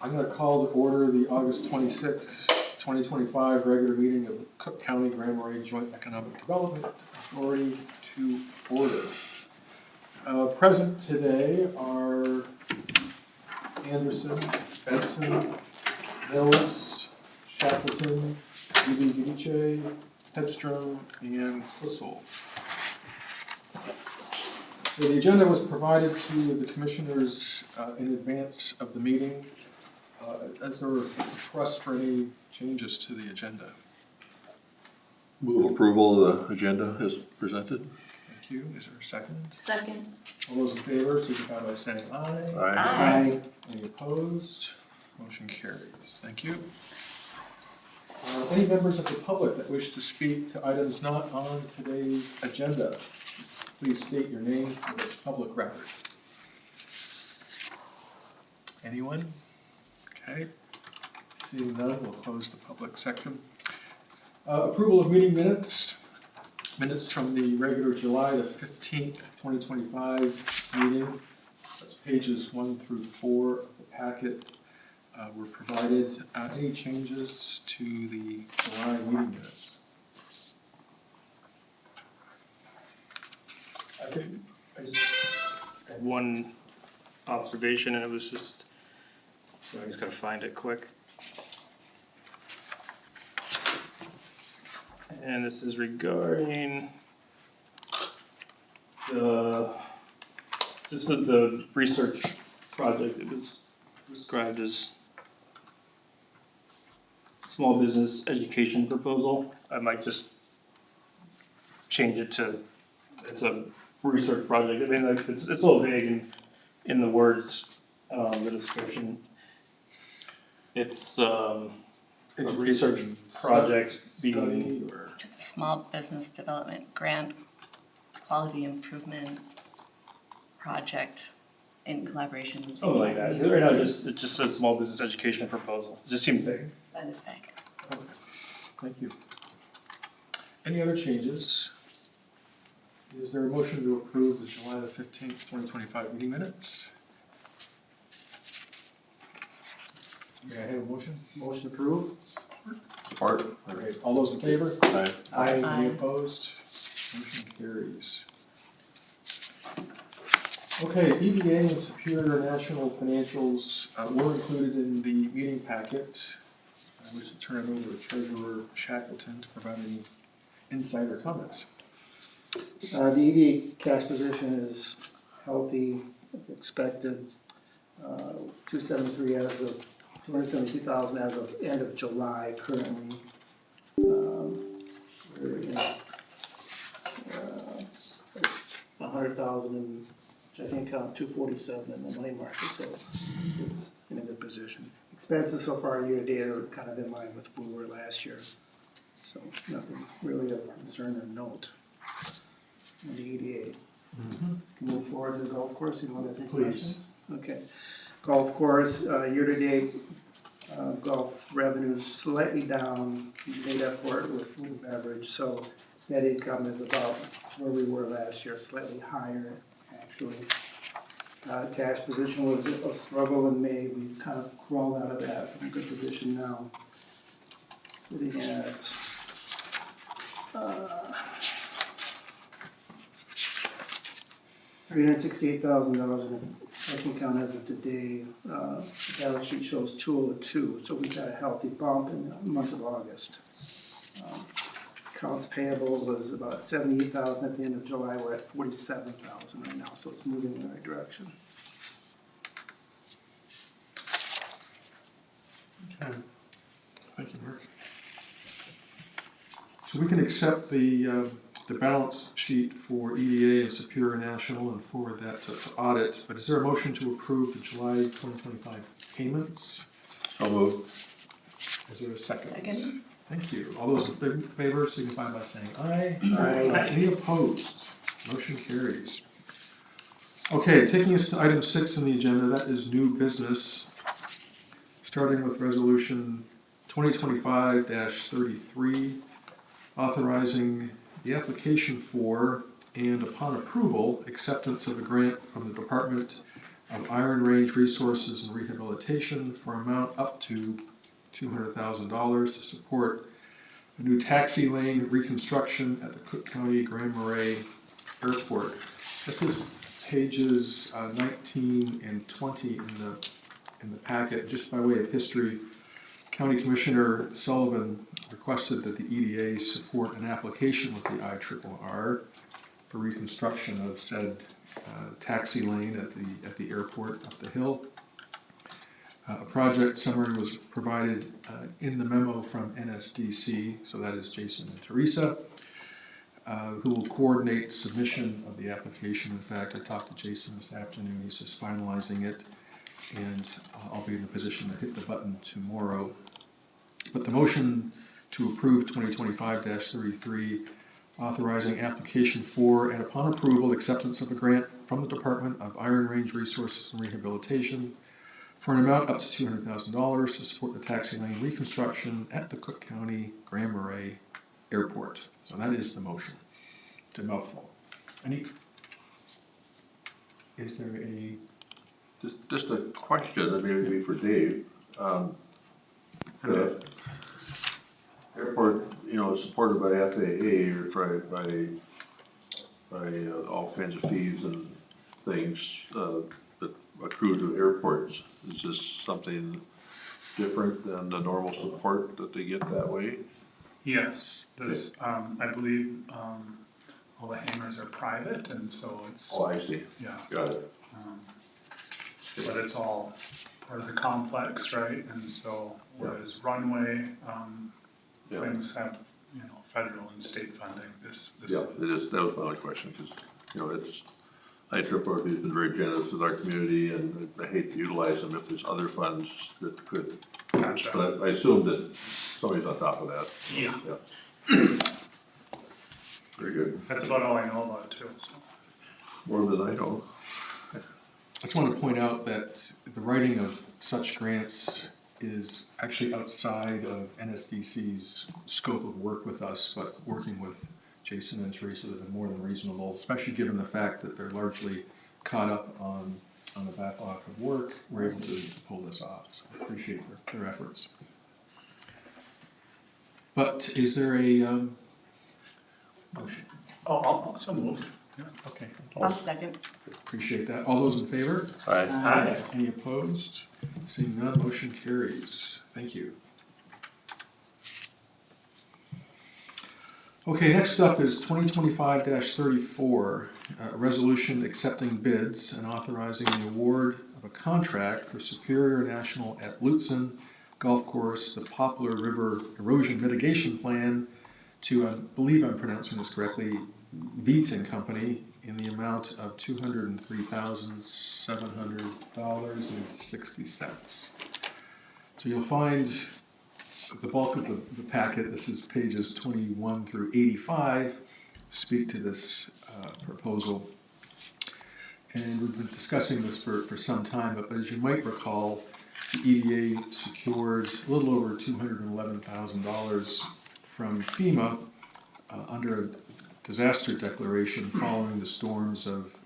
I'm going to call to order the August 26th, 2025 regular meeting of the Cook County Grand Marais Joint Economic Development Authority to order. Present today are Anderson, Benson, Mills, Shackleton, Vidice, Hedstrom, and Klisel. So the agenda was provided to the commissioners in advance of the meeting. As there were requests for any changes to the agenda. Move approval of the agenda as presented. Thank you. Is there a second? Second. All those in favor signify by saying aye. Aye. Any opposed? Motion carries. Thank you. Any members of the public that wish to speak to items not on today's agenda, please state your name for the public record. Anyone? Okay. Seeing none, we'll close the public section. Approval of meeting minutes. Minutes from the regular July the 15th, 2025 meeting. That's pages 1 through 4 of the packet were provided. Any changes to the July meeting minutes? I just had one observation, and it was just, I just gotta find it quick. And this is regarding the research project. It was described as small business education proposal. I might just change it to, it's a research project. I mean, like, it's a little vague in the words, the description. It's a research project being, It's a small business development grant, quality improvement project in collaboration with something like that. Right now, it just says small business education proposal. It just seemed vague. That is vague. Okay. Thank you. Any other changes? Is there a motion to approve the July the 15th, 2025 meeting minutes? May I have a motion? Motion approved. Support. All right, all those in favor? Aye. Aye. Any opposed? Motion carries. Okay, EDA and Superior National financials were included in the meeting packet. I wish to turn it over to Treasurer Shackleton to provide any insight or comments. The EDA cash position is healthy as expected. It was 273 as of 272,000 as of end of July currently. We're in 100,000 in checking account, 247 in the money market, so it's in a good position. Expenses so far year to date are kind of in line with where we were last year, so nothing really of concern or note on the EDA. Move forward to the golf course. Anyone has any questions? Okay. Golf course, year to date, golf revenues slightly down. We made up for it with food and beverage, so net income is about where we were last year, slightly higher actually. Cash position was a struggle in May. We've kind of crawled out of that. We're in a good position now. Sitting at $368,000 in checking account as of today. The balance sheet shows 202, so we've got a healthy bump in the month of August. Accounts payable was about 78,000 at the end of July. We're at 47,000 right now, so it's moving in the right direction. Okay. Thank you, Mark. So we can accept the balance sheet for EDA and Superior National and forward that to audit, but is there a motion to approve the July 2025 payments? So moved. Is there a second? Second. Thank you. All those in favor signify by saying aye. Aye. Any opposed? Motion carries. Okay, taking us to item 6 on the agenda, that is new business. Starting with resolution 2025-33, authorizing the application for and upon approval, acceptance of a grant from the Department of Iron Range Resources and Rehabilitation for an amount up to $200,000 to support a new taxi lane reconstruction at the Cook County Grand Marais Airport. This is pages 19 and 20 in the packet. Just by way of history, County Commissioner Sullivan requested that the EDA support an application with the IRRR for reconstruction of said taxi lane at the airport up the hill. A project summary was provided in the memo from NSDC, so that is Jason and Teresa, who will coordinate submission of the application. In fact, I talked to Jason this afternoon. He's just finalizing it, and I'll be in a position to hit the button tomorrow. But the motion to approve 2025-33, authorizing application for and upon approval, acceptance of a grant from the Department of Iron Range Resources and Rehabilitation for an amount up to $200,000 to support the taxi lane reconstruction at the Cook County Grand Marais Airport. So that is the motion. It's a mouthful. Is there a... Just a question, maybe for Dave. The airport, is supported by FAA or by all kinds of fees and things that accrue to airports. Is this something different than the normal support that they get that way? Yes, this, I believe, all the hangars are private, and so it's, Oh, I see. yeah, Got it. but it's all part of the complex, right? And so, whereas runway, Yeah. things have, federal and state funding, this. Yeah, it is. That was my only question, because, IRRR has been very generous with our community, and I hate to utilize them if there's other funds that could. Gotcha. But I assume that somebody's on top of that. Yeah. Very good. That's about all I know about it too, so. More than I know. I just want to point out that the writing of such grants is actually outside of NSDC's scope of work with us, but working with Jason and Teresa have been more than reasonable, especially given the fact that they're largely caught up on the backlog of work. We're able to pull this off, so I appreciate their efforts. But is there a motion? Oh, so moved. Yeah. Okay, I'll second. appreciate that. All those in favor? Aye. Any opposed? Seeing none, motion carries. Thank you. Okay, next up is 2025-34, a resolution accepting bids and authorizing the award of a contract for Superior National at Lutsen Golf Course, the Poplar River Erosion Mitigation Plan to, I believe I'm pronouncing this correctly, Viet and Company in the amount of $203,700.60. So you'll find the bulk of the packet, this is pages 21 through 85, speak to this proposal. And we've been discussing this for some time, but as you might recall, the EDA secured a little over $211,000 from FEMA under a disaster declaration following the storms of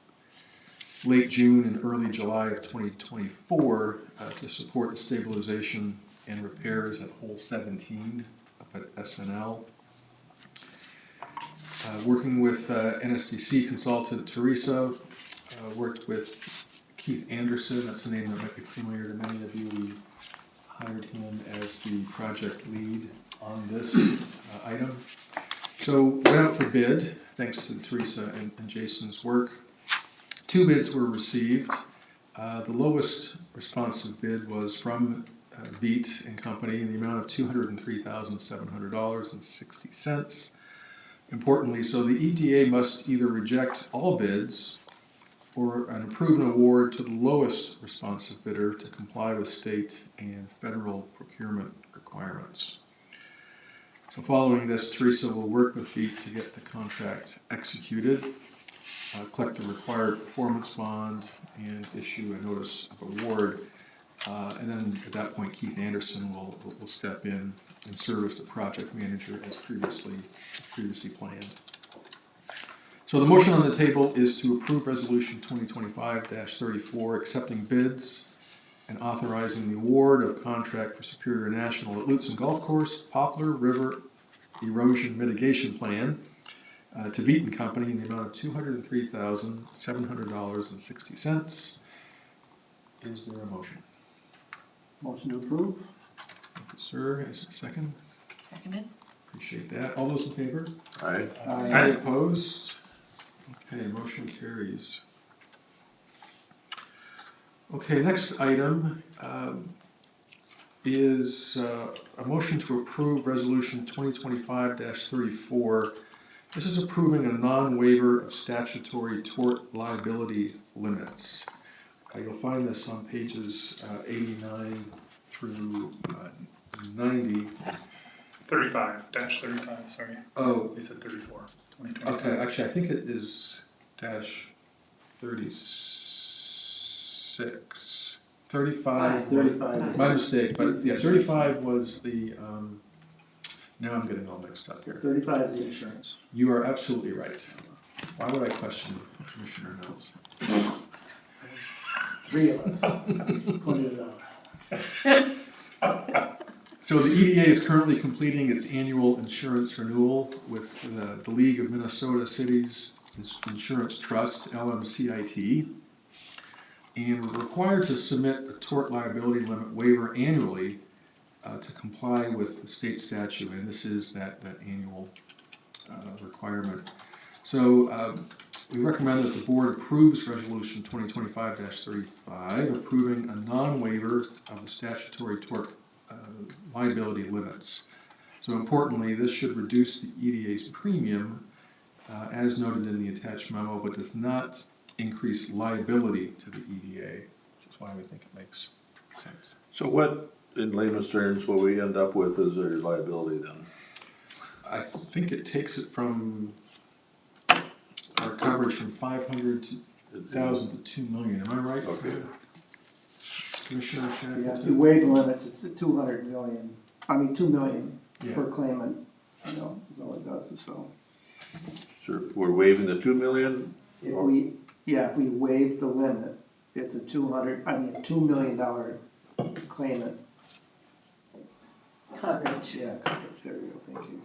late June and early July of 2024 to support the stabilization and repairs at hole 17 up at SNL. Working with NSDC consultant Teresa, worked with Keith Anderson, that's a name that might be familiar to many of you. We hired him as the project lead on this item. So went out for bid, thanks to Teresa and Jason's work. 2 bids were received. The lowest responsive bid was from Viet and Company in the amount of $203,700.60. Importantly, so the EDA must either reject all bids or approve an award to the lowest responsive bidder to comply with state and federal procurement requirements. So following this, Teresa will work with Viet to get the contract executed, collect the required performance bond, and issue a notice of award. And then at that point, Keith Anderson will step in and serve as the project manager as previously planned. So the motion on the table is to approve resolution 2025-34, accepting bids and authorizing the award of contract for Superior National at Lutsen Golf Course, Poplar River Erosion Mitigation Plan, to Beaton Company in the amount of $203,700.60. Is there a motion? Motion to approve? Thank you, sir. Is there a second? Seconded? Appreciate that. All those in favor? Aye. Any opposed? Okay, motion carries. Okay, next item is a motion to approve resolution 2025-34. This is approving a non-waiver of statutory tort liability limits. You'll find this on pages 89 through 90. 35, sorry. Oh. You said 34, 2025. Okay, actually, I think it is dash 36. 35. 35. My mistake, but yeah, 35 was the, now I'm getting all mixed up here. 35 is the insurance. You are absolutely right. Why would I question Commissioner Mills? Three of us pointed it out. So the EDA is currently completing its annual insurance renewal with the League of Minnesota Cities Insurance Trust, LMCIT. And we're required to submit a tort liability limit waiver annually to comply with the state statute, and this is that annual requirement. So we recommend that the board approves resolution 2025-35, approving a non-waiver of the statutory tort liability limits. So importantly, this should reduce the EDA's premium as noted in the attached memo, but does not increase liability to the EDA, which is why we think it makes sense. So what, in layman's terms, will we end up with as our liability then? I think it takes it from our coverage from 500,000 to 2 million. Am I right? Okay. Commissioner Shackleton? Yeah, if you waive the limits, it's at 200 million, I mean, 2 million Yeah. per claimant, you know, is all it does, so. Sure, we're waiving the 2 million? If we waive the limit, it's a $2 million claimant. Coverage, Yeah, coverage, there you go, thank you.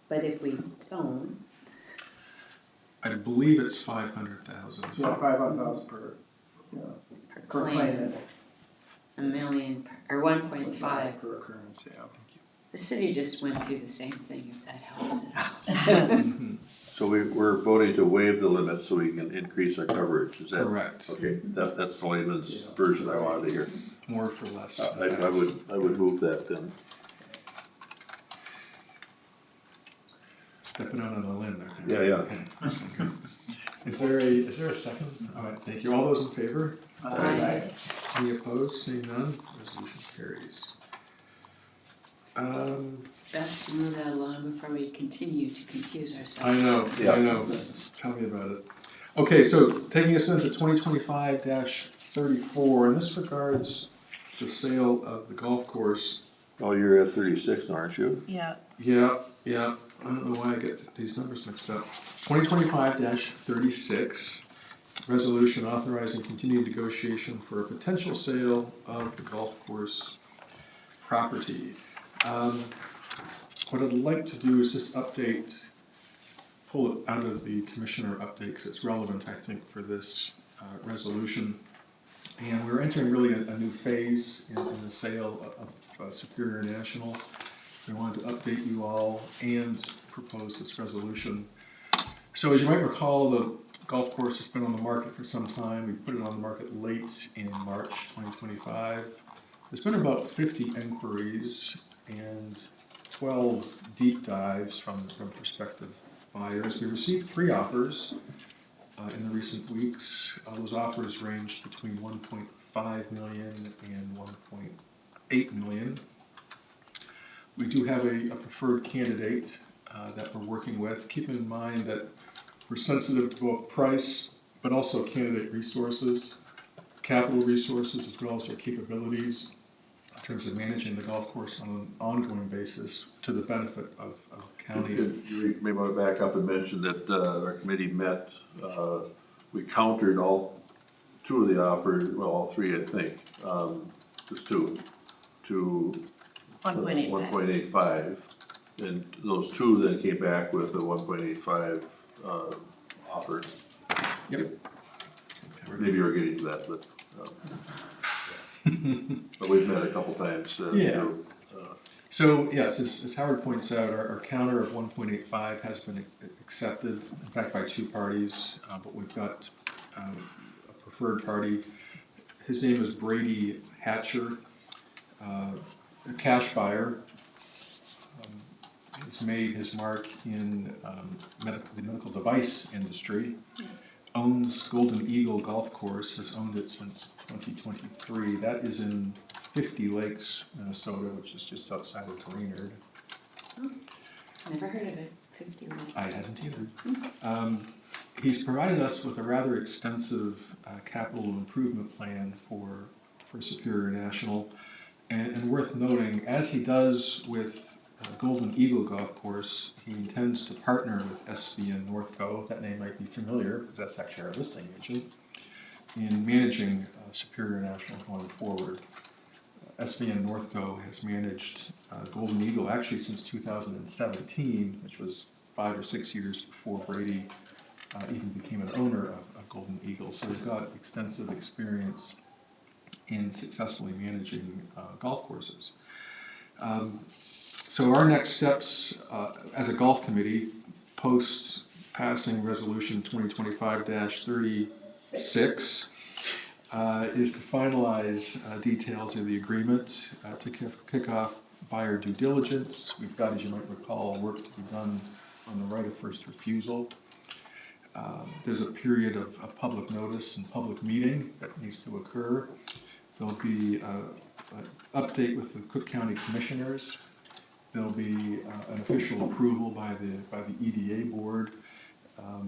but if we don't, I believe it's 500,000. Yeah, 500,000 per, yeah, per per claim, claimant. a million, or 1.5. Per occurrence, yeah. The city just went through the same thing, if that helps. So we're voting to waive the limit so we can increase our coverage, is that? Correct. Okay, that's the layman's version I wanted to hear. More for less. I would move that then. Stepping out on a limb there. Yeah, yeah. Okay. Is there a second? All right, thank you. All those in favor? Aye. Any opposed? Seeing none, resolution carries. Best to move that along before we continue to confuse ourselves. I know, Yeah. I know. Tell me about it. Okay, so taking us into 2025-34, and this regards the sale of the golf course. Oh, you're at 36 now, aren't you? Yeah. Yeah. I don't know why I get these numbers mixed up. 2025-36, resolution authorizing continued negotiation for a potential sale of the golf course property. What I'd like to do is just pull it out of the commissioner update because it's relevant, I think, for this resolution. And we're entering really a new phase in the sale of Superior National. We wanted to update you all and propose this resolution. So as you might recall, the golf course has been on the market for some time. We put it on the market late in March 2025. There's been about 50 inquiries and 12 deep dives from prospective buyers. We received 3 offers in the recent weeks. Those offers ranged between 1.5 million and 1.8 million. We do have a preferred candidate that we're working with. Keep in mind that we're sensitive to both price, but also candidate resources, capital resources, as well as their capabilities in terms of managing the golf course on an ongoing basis to the benefit of county. You may want to back up and mention that our committee met, we countered all two of the offers, well, all three, I think, just two, to 1.85. 1.85. And those two then came back with a 1.85 offer. Yep. Maybe you're getting to that, but but we've met a couple times. Yeah. So, So, yes, as Howard points out, our counter of 1.85 has been accepted, in fact, by two parties, but we've got a preferred party. His name is Brady Hatcher, a cash buyer. He's made his mark in the medical device industry, owns Golden Eagle Golf Course, has owned it since 2023. That is in 50 Lakes, Minnesota, which is just outside of Brainerd. Never heard of it, 50 lakes. I hadn't either. He's provided us with a rather extensive capital improvement plan for Superior National, and worth noting, as he does with Golden Eagle Golf Course, he intends to partner with SVN Northco, that name might be familiar, because that's actually our listing agent, in managing Superior National going forward. SVN Northco has managed Golden Eagle actually since 2017, which was 5 or 6 years before Brady even became an owner of Golden Eagle. So they've got extensive experience in successfully managing golf courses. So our next steps as a golf committee, post passing resolution 2025-36, is to finalize details of the agreement to kick off buyer due diligence. We've got, as you might recall, work to be done on the right of first refusal. There's a period of public notice and public meeting that needs to occur. There'll be an update with the Cook County Commissioners. There'll be an official approval by the EDA board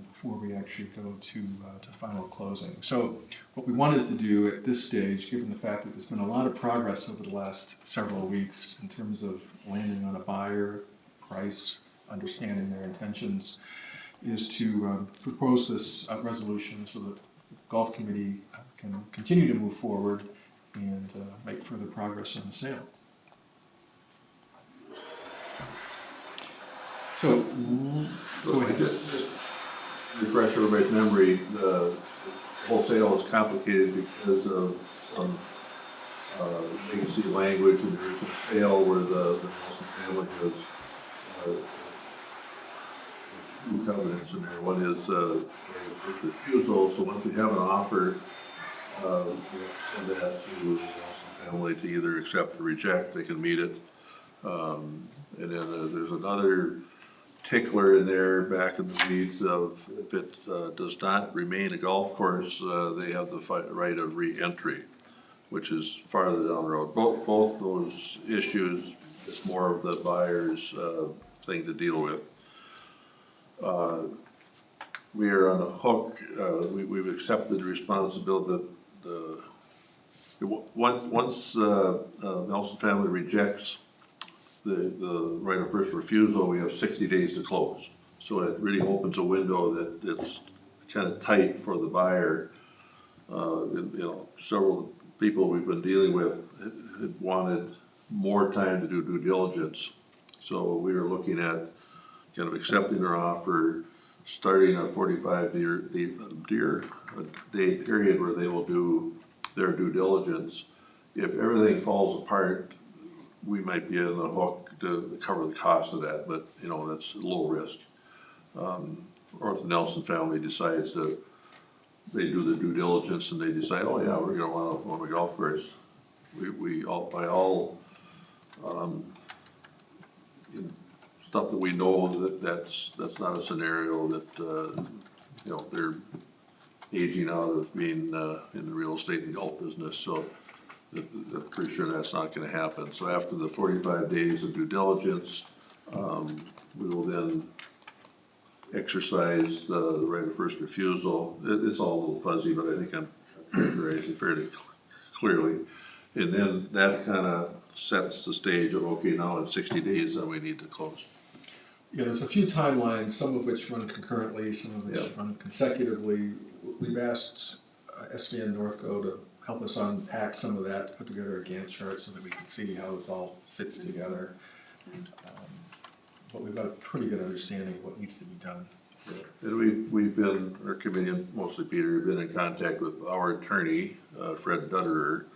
before we actually go to final closing. So what we wanted to do at this stage, given the fact that there's been a lot of progress over the last several weeks in terms of landing on a buyer, price, understanding their intentions, is to propose this resolution so that the golf committee can continue to move forward and make further progress on the sale. So, go ahead. Just refresh everybody's memory, the whole sale is complicated because of some legacy language in the original sale where the Nelson family has two covenants in there. One is first refusal, so once we have an offer, we'll send that to the Nelson family to either accept or reject. They can meet it. And then there's another tickler in there back in the weeds of if it does not remain a golf course, they have the right of re-entry, which is farther down the road. Both those issues, it's more of the buyer's thing to deal with. We are on a hook. We've accepted the responsibility that once Nelson family rejects the right of first refusal, we have 60 days to close. So it really opens a window that's kind of tight for the buyer. Several people we've been dealing with had wanted more time to do due diligence. So we were looking at kind of accepting their offer, starting a 45-day period where they will do their due diligence. If everything falls apart, we might be on the hook to cover the cost of that, but that's low risk. Or if the Nelson family decides they do the due diligence and they decide, oh yeah, we're going to want a golf course. We all, by all stuff that we know, that's not a scenario that they're aging out of being in the real estate and golf business. So I'm pretty sure that's not going to happen. So after the 45 days of due diligence, we will then exercise the right of first refusal. It's all a little fuzzy, but I think I'm characterizing fairly clearly. And then that kind of sets the stage of, okay, now in 60 days, then we need to close. Yeah, there's a few timelines, some of which run concurrently, some of which Yeah. run consecutively. We've asked SVN Northco to help us unpack some of that, to put together a Gantt chart so that we can see how this all fits together. But we've got a pretty good understanding of what needs to be done. And we've been, our committee, and mostly Peter, have been in contact with our attorney, Fred Dutterer.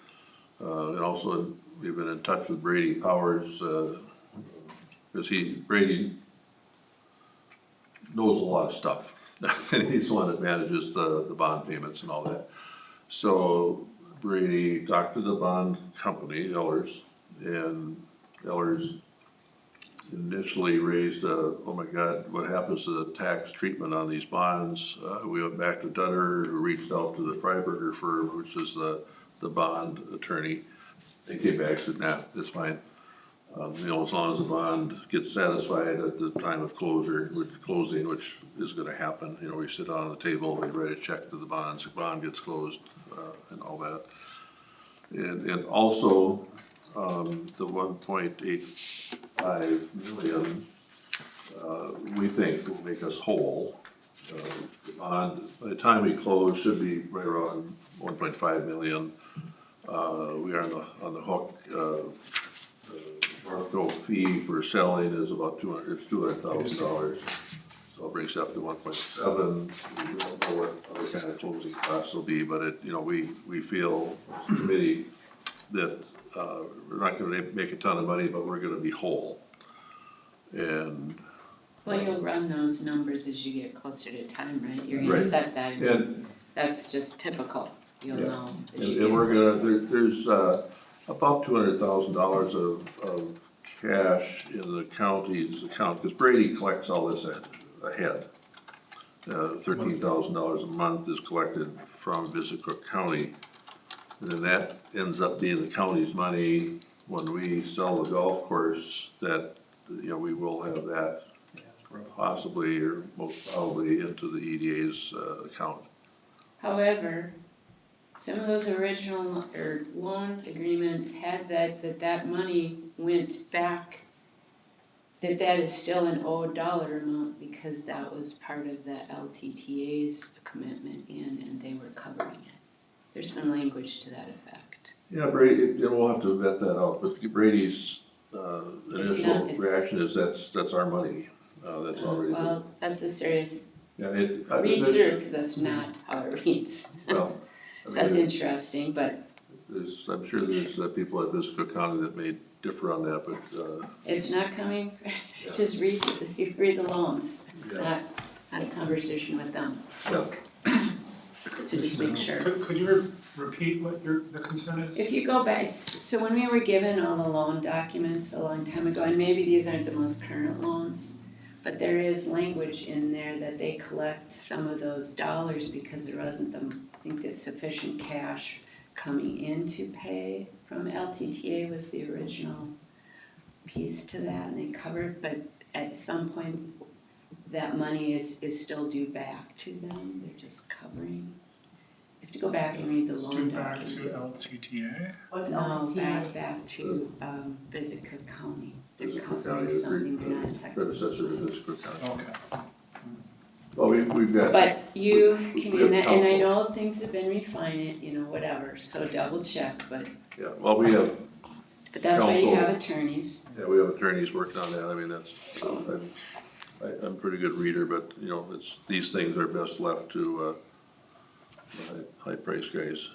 And also, we've been in touch with Brady Powers, because Brady knows a lot of stuff. And he's the one that manages the bond payments and all that. So Brady talked to the bond company, Ellers, and Ellers initially raised, oh my God, what happens to the tax treatment on these bonds? We went back to Dutter, who reached out to the Freiberger firm, which is the bond attorney. They came back and said, nah, it's fine. You know, as long as the bond gets satisfied at the time of closing, which is gonna happen, you know, we sit on the table, we write a check to the bonds, the bond gets closed, and all that. And also, the 1.85 million, we think will make us whole. The bond, by the time we close, should be right around 1.5 million. We are on the hook. Northco fee for selling is about $200,000. So it brings it up to 1.7. We don't know what other kind of closing costs will be, but it, you know, we feel as a committee that we're not gonna make a ton of money, but we're gonna be whole. And Well, you'll run those numbers as you get closer to time, right? You're gonna Right. set that, and that's just typical, you'll Yeah. know as you get And we're closer. gonna, there's about $200,000 of cash in the county's account, because Brady collects all this ahead. $13,000 a month is collected from Visit Cook County. And then that ends up being the county's money when we sell the golf course, that, you know, we will have that possibly or most probably into the EDA's account. However, some of those original or loan agreements had that money went back, that is still an owed dollar amount because that was part of the LTTA's commitment and they were covering it. There's some language to that effect. Yeah, Brady, you know, we'll have to vet that out, but Brady's initial it's- reaction is that's our money, that's already. Well, that's a serious Yeah, read there's- through, because that's not how it reads. Well, I So that's mean, interesting, but I'm sure there's people at Visit Cook County that may differ on that, but, it's not coming, Yeah. just read the loans. It's Yeah. not a conversation with them, yeah. so just make sure. Could you repeat what the concern is? If you go back, so when we were given all the loan documents a long time ago, and maybe these aren't the most current loans, but there is language in there that they collect some of those dollars because there wasn't the sufficient cash coming in to pay from LTTA was the original piece to that, and they covered, but at some point, that money is still due back to them, they're just covering. You have to go back and read the It's loan due back document. to LTTA? What's No, LTTA? back to, Visit Cook County, they're Visit Cook covering County, something they're not technically. predecessor to Visit Cook County. Okay. Well, we've got. But you can, We have and I counsel. know things have been refined, you know, whatever, so double check, but Yeah, well, we have that's why you Counsel. have attorneys. Yeah, we have attorneys working on that, I mean, that's, I'm a pretty good reader, but, you know, these things are best left to, high price guys.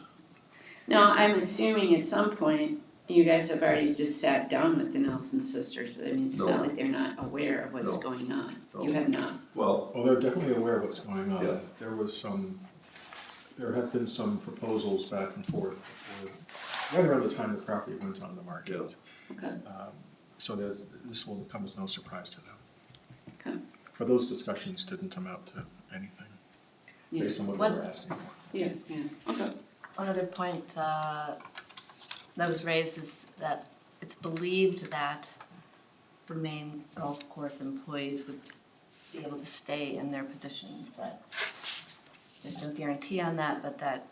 Now, I'm assuming at some point, you guys have already just sat down with the Nelson sisters, I mean, it's not No. like they're not aware of what's No. going on. No. You have not, Well, Well, they're definitely aware of what's going on. Yeah. There have been some proposals back and forth before, right around the time the property went on the market. okay, So this will come as no surprise to them. okay, But those discussions didn't amount to anything, yeah, based on what What- they were asking for. yeah, okay. One other point that was raised is that it's believed that the main golf course employees would be able to stay in their positions, that there's no guarantee on that, but that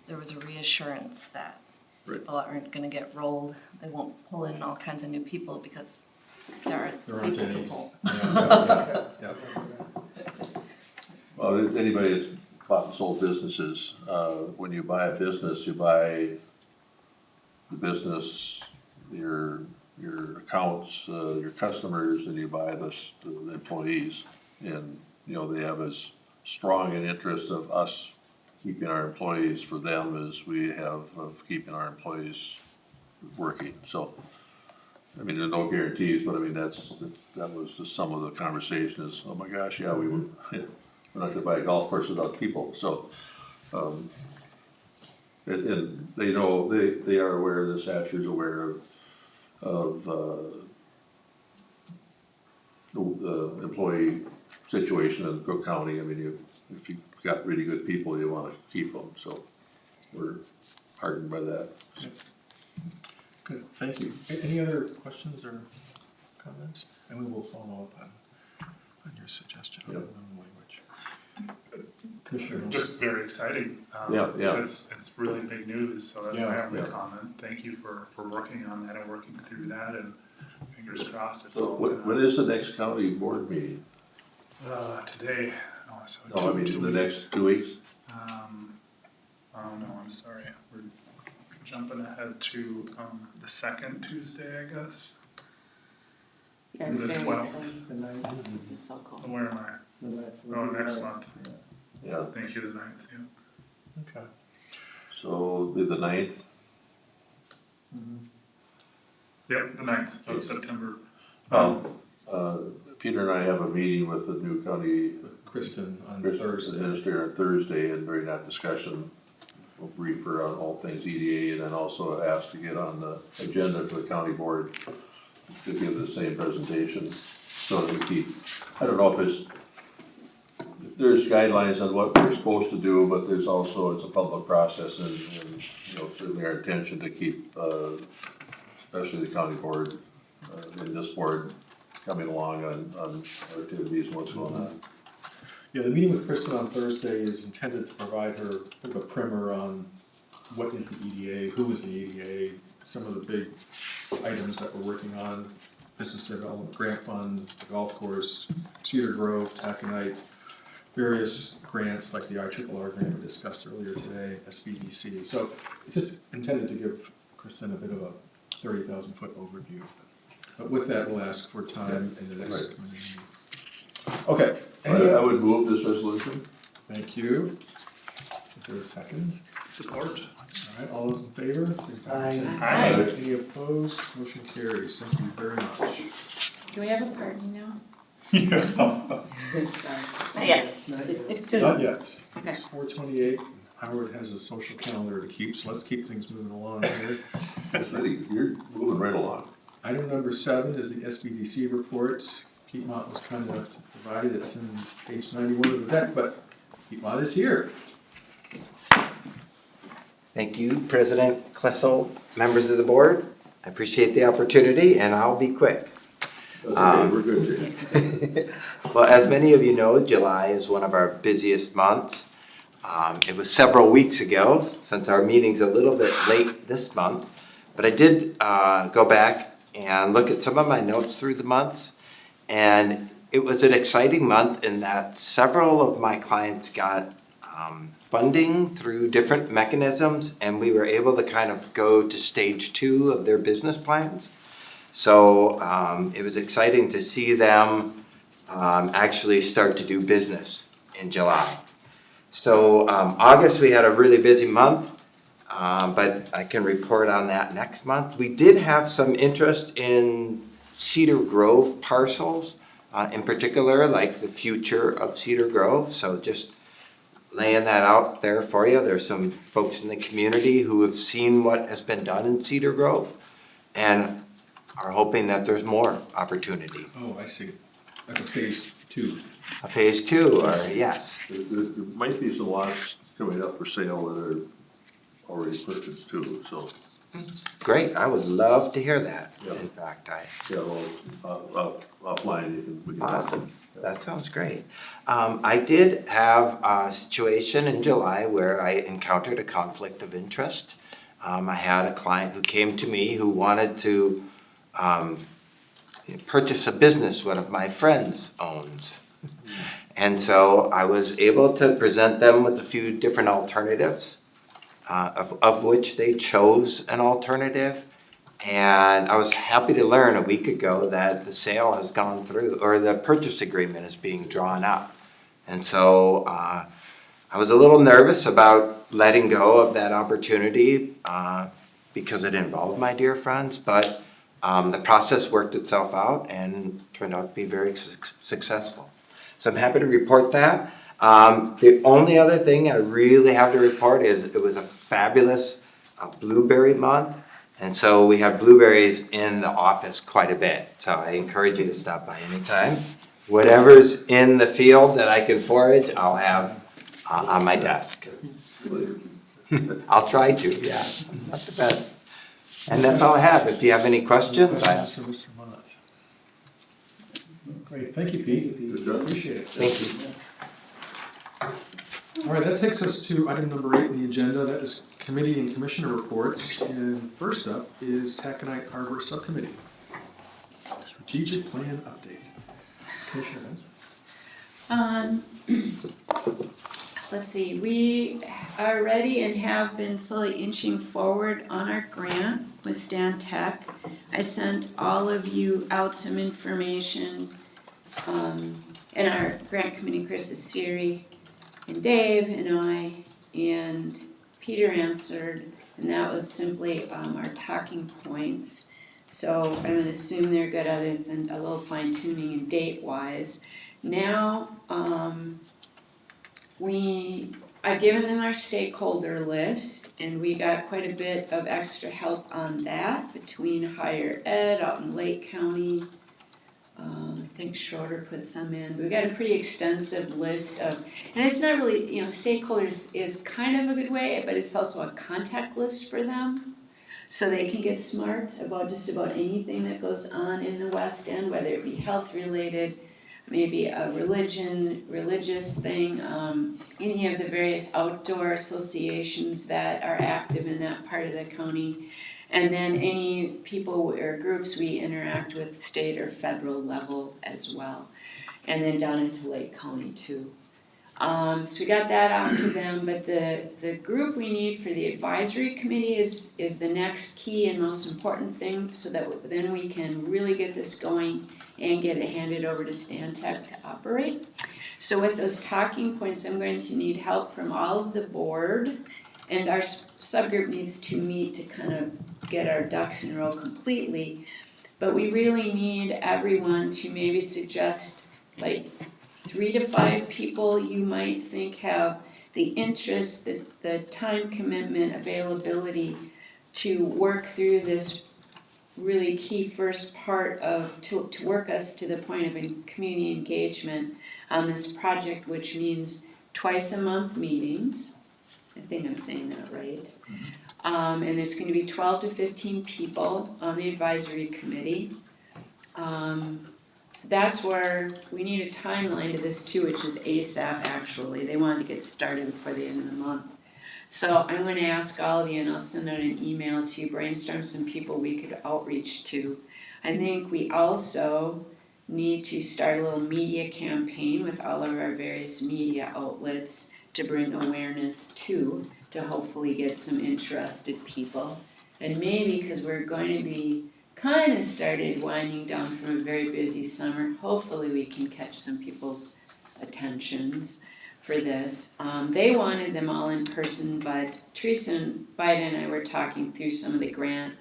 there was a reassurance that Right. people aren't gonna get rolled, they won't pull in all kinds of new people because there There aren't aren't people to any. pull. Yeah. Well, anybody that's bought and sold businesses, when you buy a business, you buy the business, your accounts, your customers, and you buy the employees. And, you know, they have as strong an interest of us keeping our employees for them as we have of keeping our employees working. So, I mean, there's no guarantees, but I mean, that was just some of the conversation is, oh my gosh, yeah, we're not gonna buy a golf course without people, so. And they know, they are aware, the Satcher's aware of the employee situation in Cook County. I mean, if you've got really good people, you wanna keep them, so we're heartened by that. Good, thank you. Any other questions or comments? And we will follow up on your suggestion on Yep. language. Commissioner Mills? Just very exciting. Yeah. It's really big news, so that's why I have the Yeah. comment. Thank you for working on that and working through that, and fingers crossed it's So all when is the next county board meeting? today. Oh, so No, I mean, two the weeks. next 2 weeks? Oh no, I'm sorry. We're jumping ahead to the second Tuesday, I guess. Yeah, it's The very 12th. exciting. The ninth, This is so cool. Where am I? the next. Oh, next month. Yeah, Thank you, the 9th, yeah. Okay. so the 9th, Yep, the 9th of September. Peter and I have a meeting with the new county With Kristen on Christmas Thursday. administrator on Thursday, and during that discussion, we'll brief her on all things EDA, and then also ask to get on the agenda for the county board to give the same presentation, so that we keep, I don't know if there's guidelines on what we're supposed to do, but there's also, it's a public process, and you know, certainly our intention to keep, especially the county board, and this board coming along on our activities and what's going on. Yeah, the meeting with Kristen on Thursday is intended to provide her a primer on what is the EDA, who is the EDA, some of the big items that we're working on, business development grant fund, the golf course, Cedar Grove, Taconite, various grants like the IRRR grant we discussed earlier today, SBDC. So it's just intended to give Kristen a bit of a 30,000-foot overview. But with that, we'll ask for time in the next committee meeting. Okay. I would move this resolution. Thank you. Is there a second? Support. All right, all those in favor? signify by saying Aye. Any opposed? Motion carries. Thank you very much. Do we have a party now? Yeah. Sorry. Yeah. It's Not yet. Okay. It's 4:28. Howard has a social calendar to keep, so let's keep things moving along here. You're moving right along. Item number 7 is the SBDC report. Piedmont was kind enough to provide it. It's in page 91 of the deck, but Piedmont is here. Thank you, President Klessel, members of the board. I appreciate the opportunity, and I'll be quick. That's okay, we're good here. Well, as many of you know, July is one of our busiest months. It was several weeks ago, since our meeting's a little bit late this month, but I did go back and look at some of my notes through the months, and it was an exciting month in that several of my clients got funding through different mechanisms, and we were able to kind of go to stage 2 of their business plans. So it was exciting to see them actually start to do business in July. So August, we had a really busy month, but I can report on that next month. We did have some interest in Cedar Grove parcels, in particular, like the future of Cedar Grove. So just laying that out there for you. There's some folks in the community who have seen what has been done in Cedar Grove and are hoping that there's more opportunity. Oh, I see. Like a phase 2. A phase 2, or yes. There might be some lots coming up for sale that are already purchased too, so, Great, I would love to hear that. Yeah. In fact, yeah, well, offline, we can. awesome. That sounds great. I did have a situation in July where I encountered a conflict of interest. I had a client who came to me who wanted to purchase a business one of my friends owns. And so I was able to present them with a few different alternatives, of which they chose an alternative. And I was happy to learn a week ago that the sale has gone through, or the purchase agreement is being drawn up. And so I was a little nervous about letting go of that opportunity because it involved my dear friends, but the process worked itself out and turned out to be very successful. So I'm happy to report that. The only other thing I really have to report is it was a fabulous blueberry month. And so we have blueberries in the office quite a bit. So I encourage you to stop by anytime. Whatever's in the field that I can forage, I'll have on my desk. I'll try to, yeah. I'm not the best. And that's all I have. If you have any questions, Questions for Mr. Mott? Great, thank you, Pete. Good job. Appreciate it. Thank you. All right, that takes us to item number 8 in the agenda. That is committee and commissioner reports. And first up is Taconite Harbor Subcommittee. Strategic Plan Update. Commissioner Benson. Let's see, we are ready and have been slowly inching forward on our grant with Stan Tech. I sent all of you out some information, and our grant committee, Chris, is Siri, and Dave, and I, and Peter answered, and that was simply our talking points. So I'm gonna assume they're good other than a little fine tuning and date wise. Now, I've given them our stakeholder list, and we got quite a bit of extra help on that between higher ed out in Lake County. I think Schroeder put some in. We've got a pretty extensive list of, and it's not really, stakeholders is kind of a good way, but it's also a contact list for them. So they can get smart about just about anything that goes on in the West End, whether it be health related, maybe a religious thing, any of the various outdoor associations that are active in that part of the county, and then any people or groups we interact with state or federal level as well, and then down into Lake County too. So we got that out to them, but the group we need for the advisory committee is the next key and most important thing, so that then we can really get this going and get it handed over to Stan Tech to operate. So with those talking points, I'm going to need help from all of the board, and our subgroup needs to meet to kind of get our ducks in a row completely. But we really need everyone to maybe suggest like 3 to 5 people you might think have the interest, the time commitment, availability to work through this really key first part of, to work us to the point of community engagement on this project, which means twice a month meetings. I think I'm saying that right. And there's going to be 12 to 15 people on the advisory committee. So that's where we need a timeline to this too, which is ASAP actually. They wanted to get started before the end of the month. So I'm going to ask all of you, and I'll send out an email to brainstorm some people we could outreach to. I think we also need to start a little media campaign with all of our various media outlets to bring awareness to hopefully get some interested people. And maybe, because we're going to be kind of started winding down from a very busy summer, hopefully we can catch some people's attentions for this. They wanted them all in person, but Teresa and Biden and I were talking through some of the grant,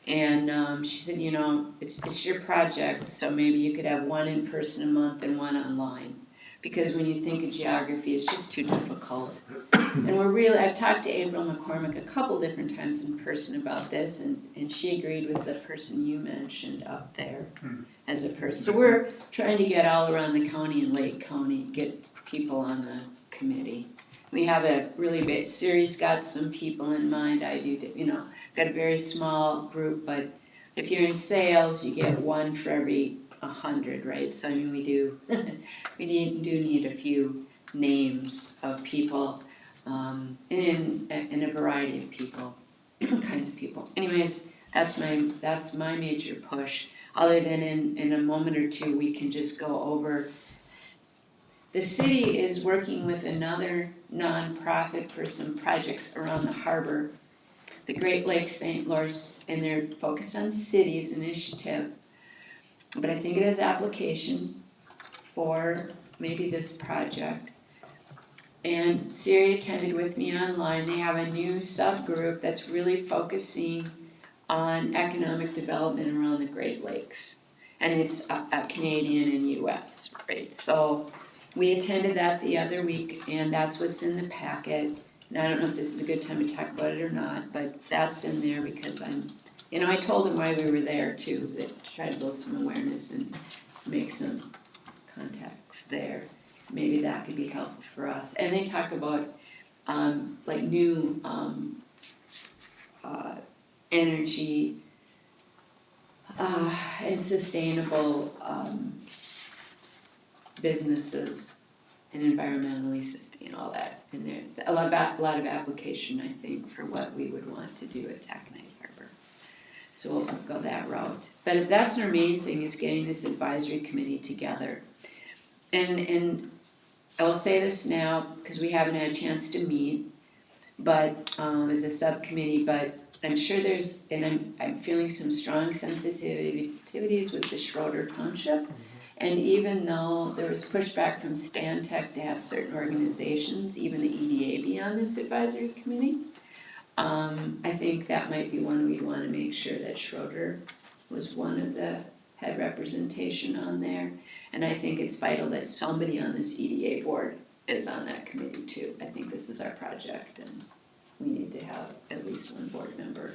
and she said, it's your project, so maybe you could have one in person a month and one online. Because when you think of geography, it's just too difficult. And I've talked to April McCormick a couple different times in person about this, and she agreed with the person you mentioned up there as a person. So we're trying to get all around the county and Lake County, get people on the committee. We have a really big, Siri's got some people in mind, I do, got a very small group, but if you're in sales, you get one for every 100, right? So we do need a few names of people, and in a variety of people. kinds of people. Anyways, that's my major push. Other than in a moment or two, we can just go over. The city is working with another nonprofit for some projects around the harbor, the Great Lakes St. Lawrence, and they're focused on cities initiative. But I think it has application for maybe this project. And Siri attended with me online. They have a new subgroup that's really focusing on economic development around the Great Lakes. And it's a Canadian and US, right? So we attended that the other week, and that's what's in the packet. And I don't know if this is a good time to talk about it or not, but that's in there because I told them why we were there too, that to try to build some awareness and make some contacts there. Maybe that could be helpful for us. And they talk about like new energy and sustainable businesses and environmentally sustain all that. And there's a lot of application, I think, for what we would want to do at Taconite Harbor. So we'll go that route. But that's our main thing, is getting this advisory committee together. And I will say this now, because we haven't had a chance to meet, but as a subcommittee, but I'm sure I'm feeling some strong sensitivities with the Schroeder Township. And even though there was pushback from Stantec to have certain organizations, even the EDA, be on this advisory committee, I think that might be one we'd want to make sure that Schroeder was one of the head representation on there. And I think it's vital that somebody on this EDA board is on that committee too. I think this is our project and we need to have at least one board member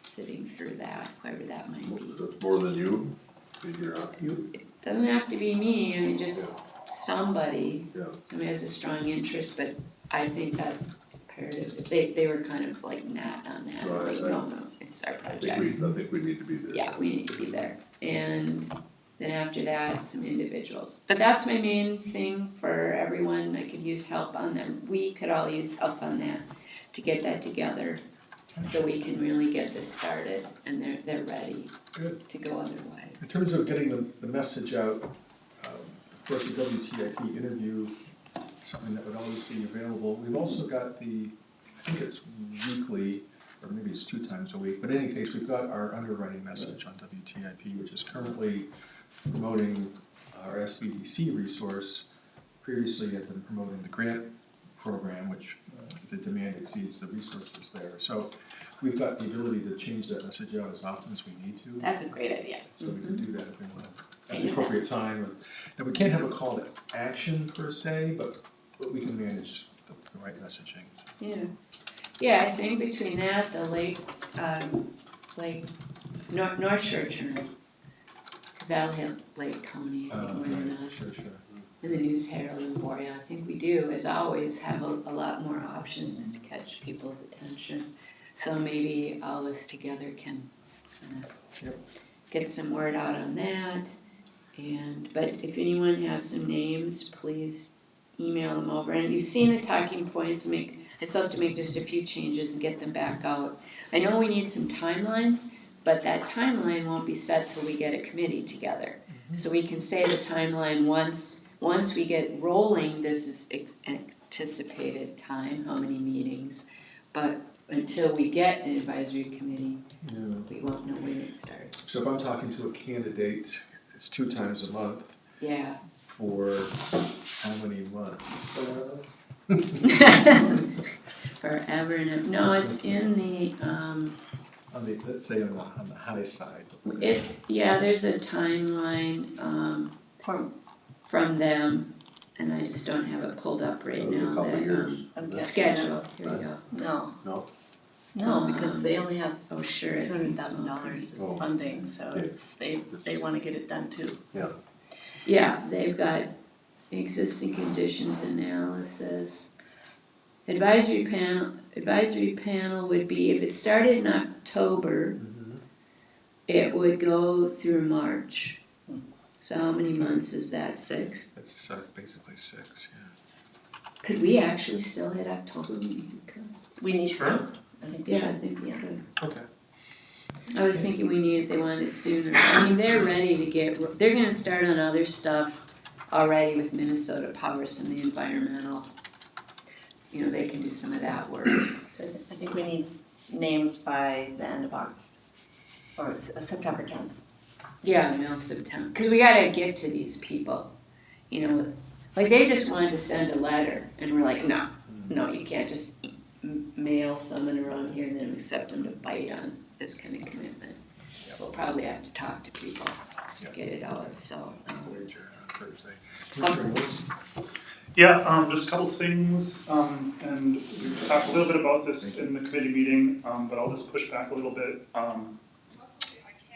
sitting through that, whoever that might be. More than you? It doesn't have to be me, I mean, just somebody. Yeah. Somebody has a strong interest, but I think that's imperative. They were kind of like not on that, Right, like, no, it's our I project. think we need to be there. Yeah, we need to be there. And then after that, some individuals. But that's my main thing for everyone. I could use help on them. We could all use help on that to get that together so we can really get this started and they're ready Good. to go otherwise. In terms of getting the message out, of course, the WTIP interview, something that would always be available. We've also got I think it's weekly, or maybe it's 2 times a week, but in any case, we've got our underwriting message on WTIP, which is currently promoting our SBDC resource. Previously, I've been promoting the grant program, which the demand exceeds the resources there. So we've got the ability to change that message out as often as we need to. That's a great idea. So we can do that if we want, at Yeah. the appropriate time. And we can't have a call to action per se, but we can manage the right messaging. Yeah. Yeah, I think between that, the North Shore Journal, because that'll hit Lake County, I think, more than us. Sure. And the News Herald and Boreal, I think we do, as always, have a lot more options to catch people's attention. So maybe all of us together can get some word out on that. But if anyone has some names, please email them over. And you've seen the talking points. I still have to make just a few changes and get them back out. I know we need some timelines, but that timeline won't be set till we get a committee together. So we can say the timeline once we get rolling, this is anticipated time, how many meetings. But until we get an advisory committee, we won't know when it starts. So if I'm talking to a candidate, it's 2 times a month. Yeah. For how many months? Forever and ever. No, it's in the, Let's say on the high side. there's a timeline, from them, and I just don't have it pulled up right now. Couple years. I'm guessing Schedule, here we go. No, because they only have Oh, sure, it's in small print. $200,000 in funding, so they wanna get it done too. Yeah, they've got existing conditions analysis. Advisory panel would be, if it started in October, it would go through March. So how many months is that, 6? That's basically 6, yeah. Could we actually still hit October? We could. We need to. I think we Yeah, should. I think we Yeah. could. Okay. I was thinking they wanted it sooner. I mean, they're ready to they're gonna start on other stuff already with Minnesota Power, some of the environmental. You know, they can do some of that work. So I think we need names by the end of August, or September 10th. Yeah, middle September, because we gotta get to these people, you know, like they just wanted to send a letter, and we're like, no, you can't just mail someone around here and then accept them to bite on this kind of commitment. We'll probably have to talk to people, get it out, so. Thursday. Commissioner Lewis? Yeah, just a couple things, and we've talked a little bit about this in the committee meeting, but I'll just push back a little bit.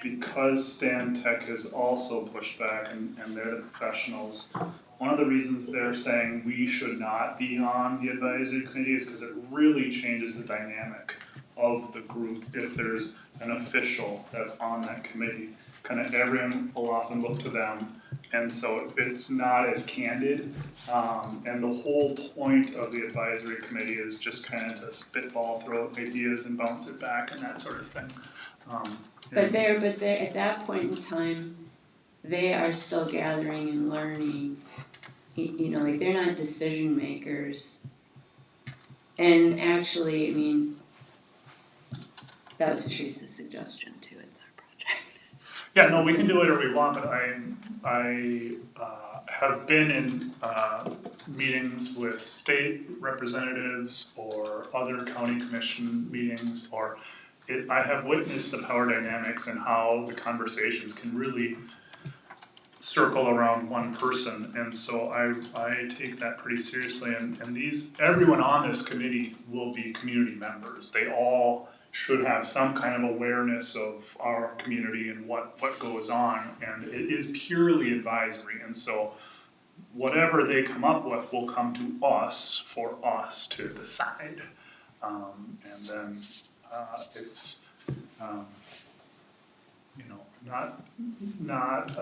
Because Stan Tech has also pushed back and they're the professionals, one of the reasons they're saying we should not be on the advisory committee is because it really changes the dynamic of the group if there's an official that's on that committee. Kind of everyone will often look to them, and so it's not as candid. And the whole point of the advisory committee is just kind of to spitball, throw ideas and bounce it back and that sort of thing. But they're at that point in time, they are still gathering and learning. You know, like they're not decision makers. And actually, I mean, that was Teresa's suggestion too. It's our project. Yeah, no, we can do whatever we want, but I have been in meetings with state representatives or other county commission meetings, or I have witnessed the power dynamics and how the conversations can really circle around one person, and so I take that pretty seriously, and everyone on this committee will be community members. They all should have some kind of awareness of our community and what goes on, and it is purely advisory, and so whatever they come up with will come to us for us to decide. And then it's not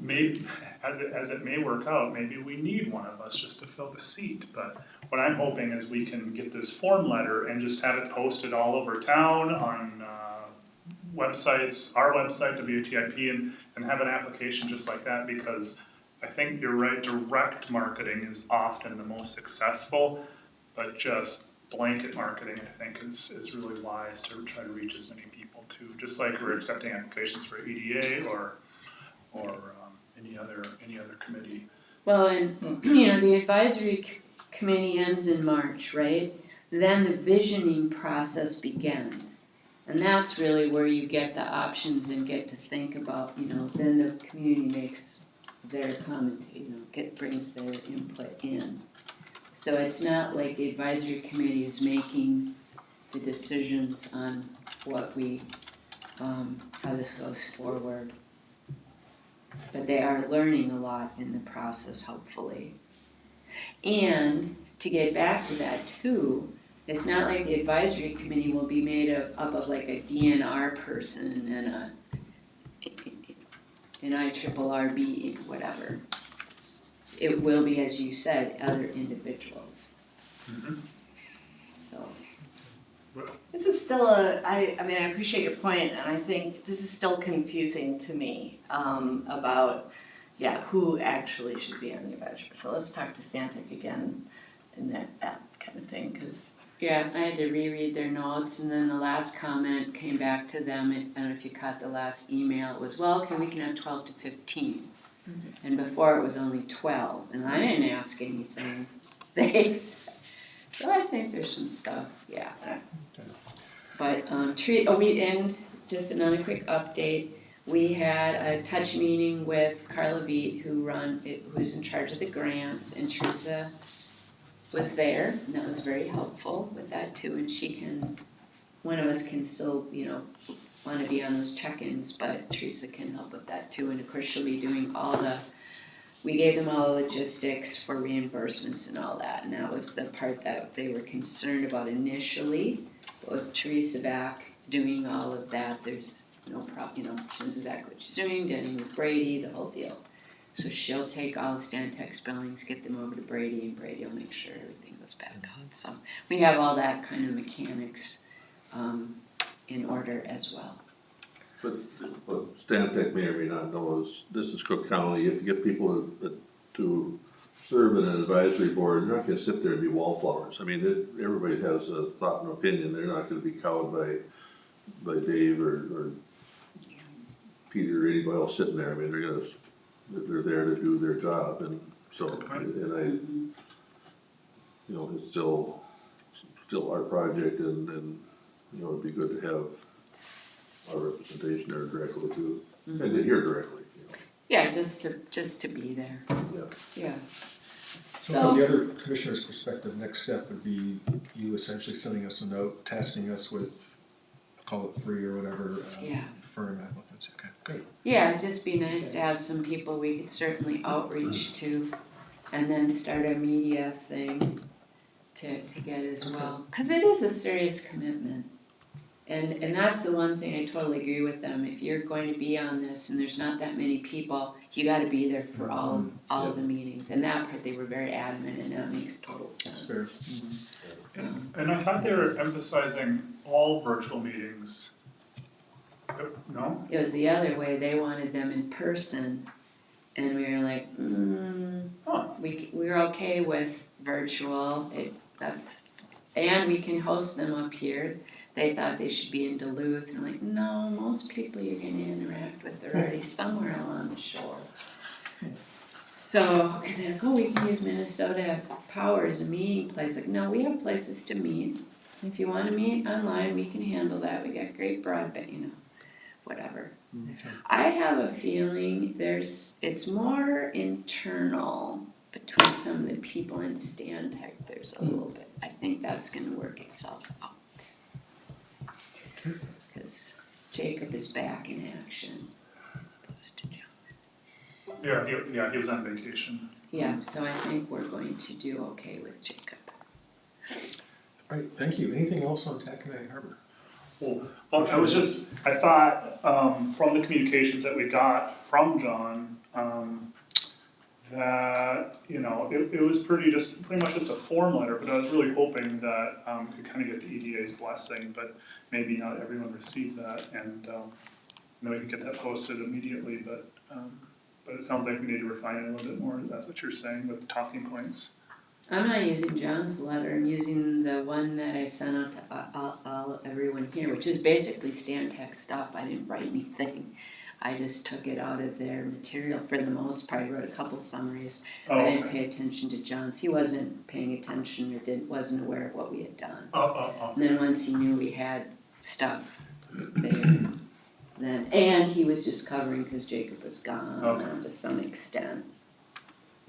maybe as it may work out, maybe we need one of us just to fill the seat, but what I'm hoping is we can get this form letter and just have it posted all over town on websites, our website, WTIP, and have an application just like that, because I think you're right, direct marketing is often the most successful, but just blanket marketing, I think, is really wise to try to reach as many people too, just like we're accepting applications for EDA or any other committee. Well, and you know, the advisory committee ends in March, right? Then the visioning process begins. And that's really where you get the options and get to think about, you know, then the community makes their comment, you know, brings their input in. So it's not like the advisory committee is making the decisions on what how this goes forward. But they are learning a lot in the process, hopefully. And to get back to that too, it's not like the advisory committee will be made up of like a DNR person and an IRRB, whatever. It will be, as you said, other individuals. Mm-hmm. So. This is still I mean, I appreciate your point, and I think this is still confusing to me about, who actually should be on the advisory. So let's talk to Stantec again and that kind of thing, because. Yeah, I had to reread their notes, and then the last comment came back to them. I don't know if you caught the last email. It was, we can have 12 to 15. Mm-hmm. And before it was only 12, and I didn't ask anything. They said. So I think there's some stuff, yeah. But just another quick update. We had a touch meeting with Carla Viet, who's in charge of the grants, and Teresa was there, and that was very helpful with that too. And one of us can still, want to be on those check-ins, but Teresa can help with that too. And of course, she'll be doing we gave them all the logistics for reimbursements and all that, and that was the part that they were concerned about initially. But with Teresa back doing all of that, there's no problem, she knows exactly what she's doing, dealing with Brady, the whole deal. So she'll take all the Stantec billings, get them over to Brady, and Brady will make sure everything goes back out. So we have all that kind of mechanics in order as well. But what Stantec may or may not know is, this is Cook County, if you get people to serve in an advisory board, they're not gonna sit there and be wallflowers. I mean, everybody has a thought and opinion, they're not gonna be cowed by Dave or Peter or anybody else sitting there. I mean, they're there to do their job, and so, and I, you know, it's still our project, and, you know, it'd be good to have our representation there directly too, and to hear directly, you know. Yeah, just to be there, yeah. So from the other commissioner's perspective, next step would be you essentially sending us a note, tasking us with, call it 3 or whatever, Yeah. firm applicants, okay, good. Yeah, it'd just be nice to have some people we could certainly outreach to, and then start a media thing to get as well. Cause it is a serious commitment. And that's the one thing I totally agree with them, if you're going to be on this and there's not that many people, you gotta be there for all of the meetings, and that part they were very adamant, and that makes total sense. That's fair. And I thought they were emphasizing all virtual meetings. No? It was the other way, they wanted them in person, and we were like, we're okay with virtual, and we can host them up here. They thought they should be in Duluth, and I'm like, no, most people you're gonna interact with are already somewhere along the shore. So, cause they're like, oh, we can use Minnesota Power as a meeting place, like, no, we have places to meet. If you wanna meet online, we can handle that, we got great broadband, you know, whatever. Okay. I have a feeling it's more internal between some of the people in Stantec, there's a little bit, I think that's gonna work itself out. Cause Jacob is back in action as opposed to John. Yeah, he was on vacation. Yeah, so I think we're going to do okay with Jacob. All right, thank you. Anything else on Taconite Harbor? Well, I thought, from the communications that we got from John, that, you know, it was pretty much just a form letter, but I was really hoping that, we could kind of get the EDA's blessing, but maybe not everyone received that, and, we can get that posted immediately, but it sounds like we need to refine it a little bit more, that's what you're saying with the talking points. I'm not using John's letter, I'm using the one that I sent out to everyone here, which is basically Stantec stuff, I didn't write anything. I just took it out of their material for the most part, I wrote a couple summaries. I didn't pay attention to John's, he wasn't paying attention or wasn't aware of what we had done. And then once he knew we had stuff there, and he was just covering because Jacob was gone to some extent.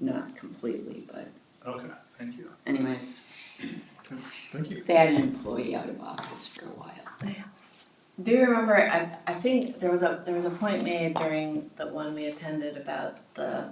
Not completely, but Okay, thank you. anyways, Okay, thank you. they had an employee out of office for a while. Do you remember, I think there was a point made during the one we attended about the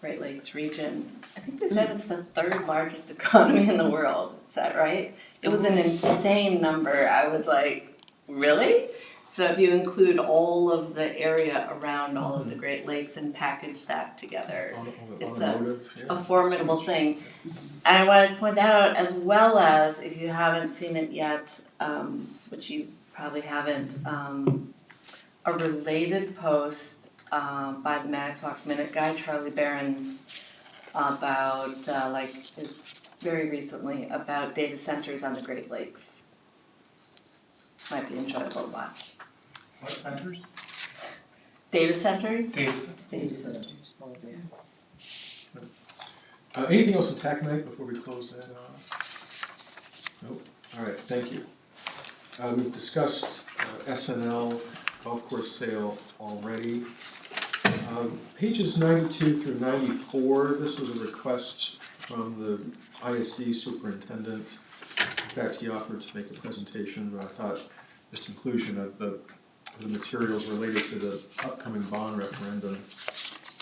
Great Lakes region. I think they said it's the 3rd largest economy in the world, is that right? It was an insane number, I was like, really? So if you include all of the area around all of the Great Lakes and package that together, it's a formidable thing. And I wanted to point that out, as well as, if you haven't seen it yet, which you probably haven't, a related post by the Manitowoc Minute guy, Charlie Barron's, about very recently, about data centers on the Great Lakes. Might be enjoyable to watch. What centers? Data centers? Data centers. Data centers. Anything else on Taconite before we close that off? Nope. All right, thank you. We've discussed SNL golf course sale already. Pages 92 through 94, this was a request from the ISD superintendent. In fact, he offered to make a presentation, but I thought just inclusion of the materials related to the upcoming bond referendum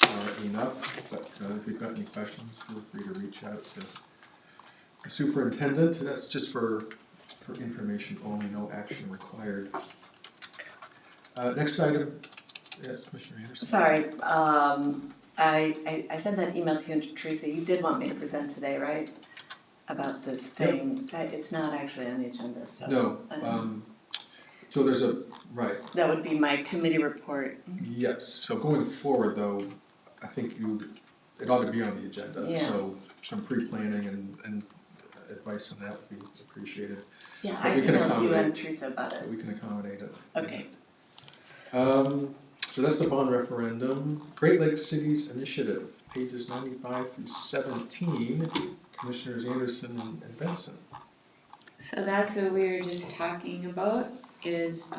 are enough. But if you've got any questions, feel free to reach out to the superintendent. That's just for information only, no action required. Next item, yes, Commissioner Anderson. Sorry, I sent that email to you and to Teresa, you did want me to present today, right? About this thing, it's not actually on the agenda, so. No, so there's right, That would be my committee report. yes, so going forward though, I think it ought to be on the agenda, Yeah. so some pre-planning and advice on that would be appreciated. Yeah, But I we can emailed you accommodate. and Teresa about it. We can accommodate it. Okay. So that's the bond referendum. Great Lakes Cities Initiative, pages 95 through 17, Commissioners Anderson and Benson. So that's what we were just talking about, is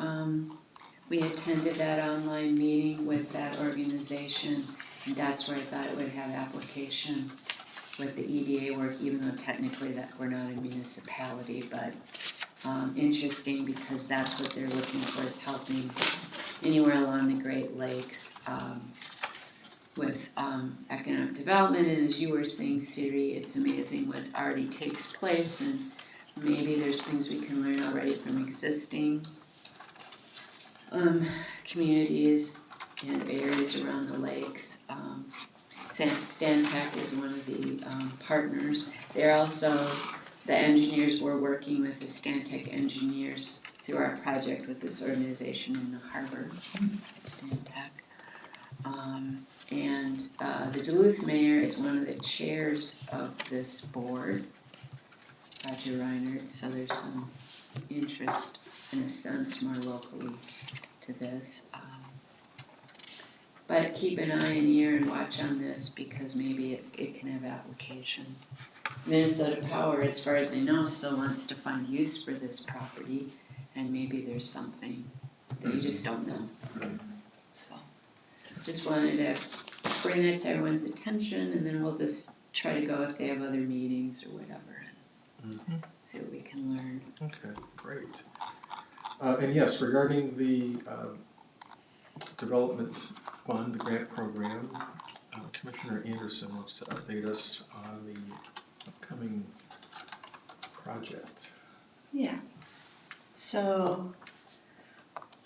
we attended that online meeting with that organization, and that's where I thought it would have application with the EDA work, even though technically that we're not a municipality, but interesting because that's what they're looking for, is helping anywhere along the Great Lakes with economic development. And as you were saying, Siri, it's amazing what already takes place, and maybe there's things we can learn already from existing communities and areas around the lakes. Stantec is one of the partners. They're also the engineers we're working with, the Stantec engineers, through our project with this organization in the harbor, Stantec. And the Duluth mayor is one of the chairs of this board, Roger Reinert, so there's some interest, in a sense, more locally to this. But keep an eye and ear and watch on this, because maybe it can have application. Minnesota Power, as far as I know, still wants to find use for this property, and maybe there's something that you just don't know. So, just wanted to bring that to everyone's attention, and then we'll just try to go if they have other meetings or whatever, and see what we can learn. Okay, great. And yes, regarding the development fund, the grant program, Commissioner Anderson wants to update us on the upcoming project. Yeah. So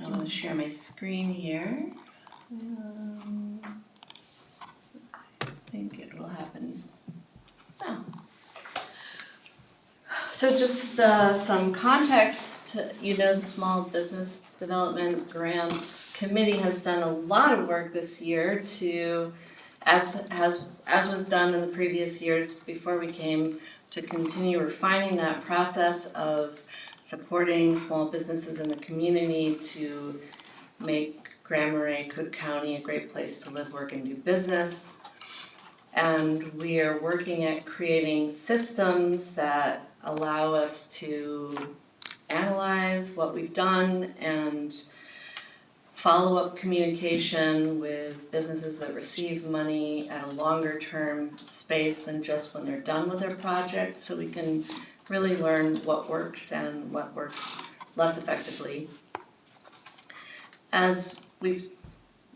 I'm going to share my screen here. I think it will happen now. So just some context, the Small Business Development Grant Committee has done a lot of work this year to, as was done in the previous years before we came, to continue refining that process of supporting small businesses in the community to make Grand Marais, Cook County a great place to live, work, and do business. And we are working at creating systems that allow us to analyze what we've done and follow-up communication with businesses that receive money at a longer-term space than just when they're done with their project, so we can really learn what works and what works less effectively. As we've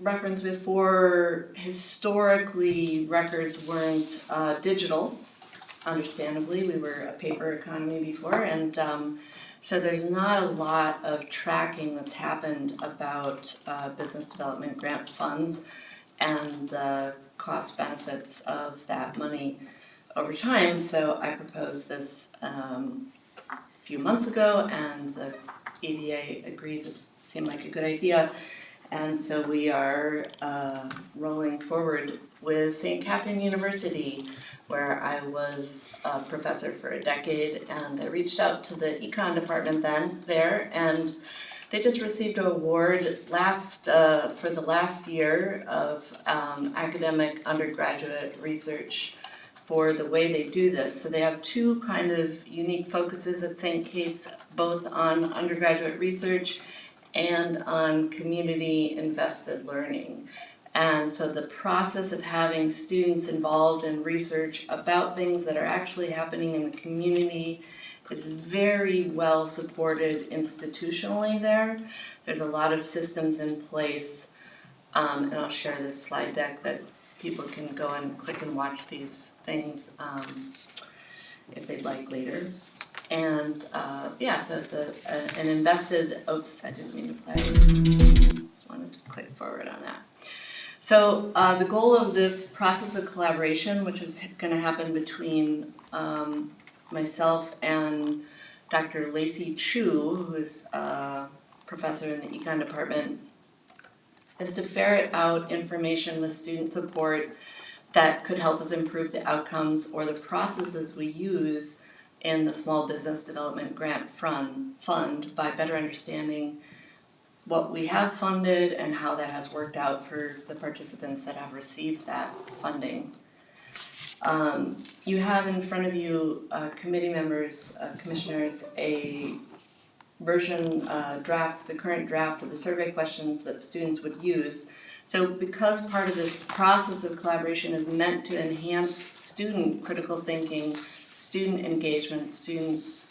referenced before, historically records weren't digital. Understandably, we were a paper economy before, and so there's not a lot of tracking that's happened about business development grant funds and the cost benefits of that money over time. So I proposed this a few months ago, and the EDA agreed this seemed like a good idea. And so we are rolling forward with St. Catherine University, where I was a professor for a decade, and I reached out to the econ department there, and they just received an award for the last year of academic undergraduate research for the way they do this. So they have two kind of unique focuses at St. Kate's, both on undergraduate research and on community invested learning. And so the process of having students involved in research about things that are actually happening in the community is very well supported institutionally there. There's a lot of systems in place, and I'll share this slide deck that people can go and click and watch these things if they'd like later. And so it's an invested, oops, I didn't mean to play. Just wanted to click forward on that. So the goal of this process of collaboration, which is going to happen between myself and Dr. Lacey Chu, who is a professor in the econ department, is to ferret out information with student support that could help us improve the outcomes or the processes we use in the Small Business Development Grant Fund by better understanding what we have funded and how that has worked out for the participants that have received that funding. You have in front of you, committee members, commissioners, a version draft, the current draft of the survey questions that students would use. So because part of this process of collaboration is meant to enhance student critical thinking, student engagement, students'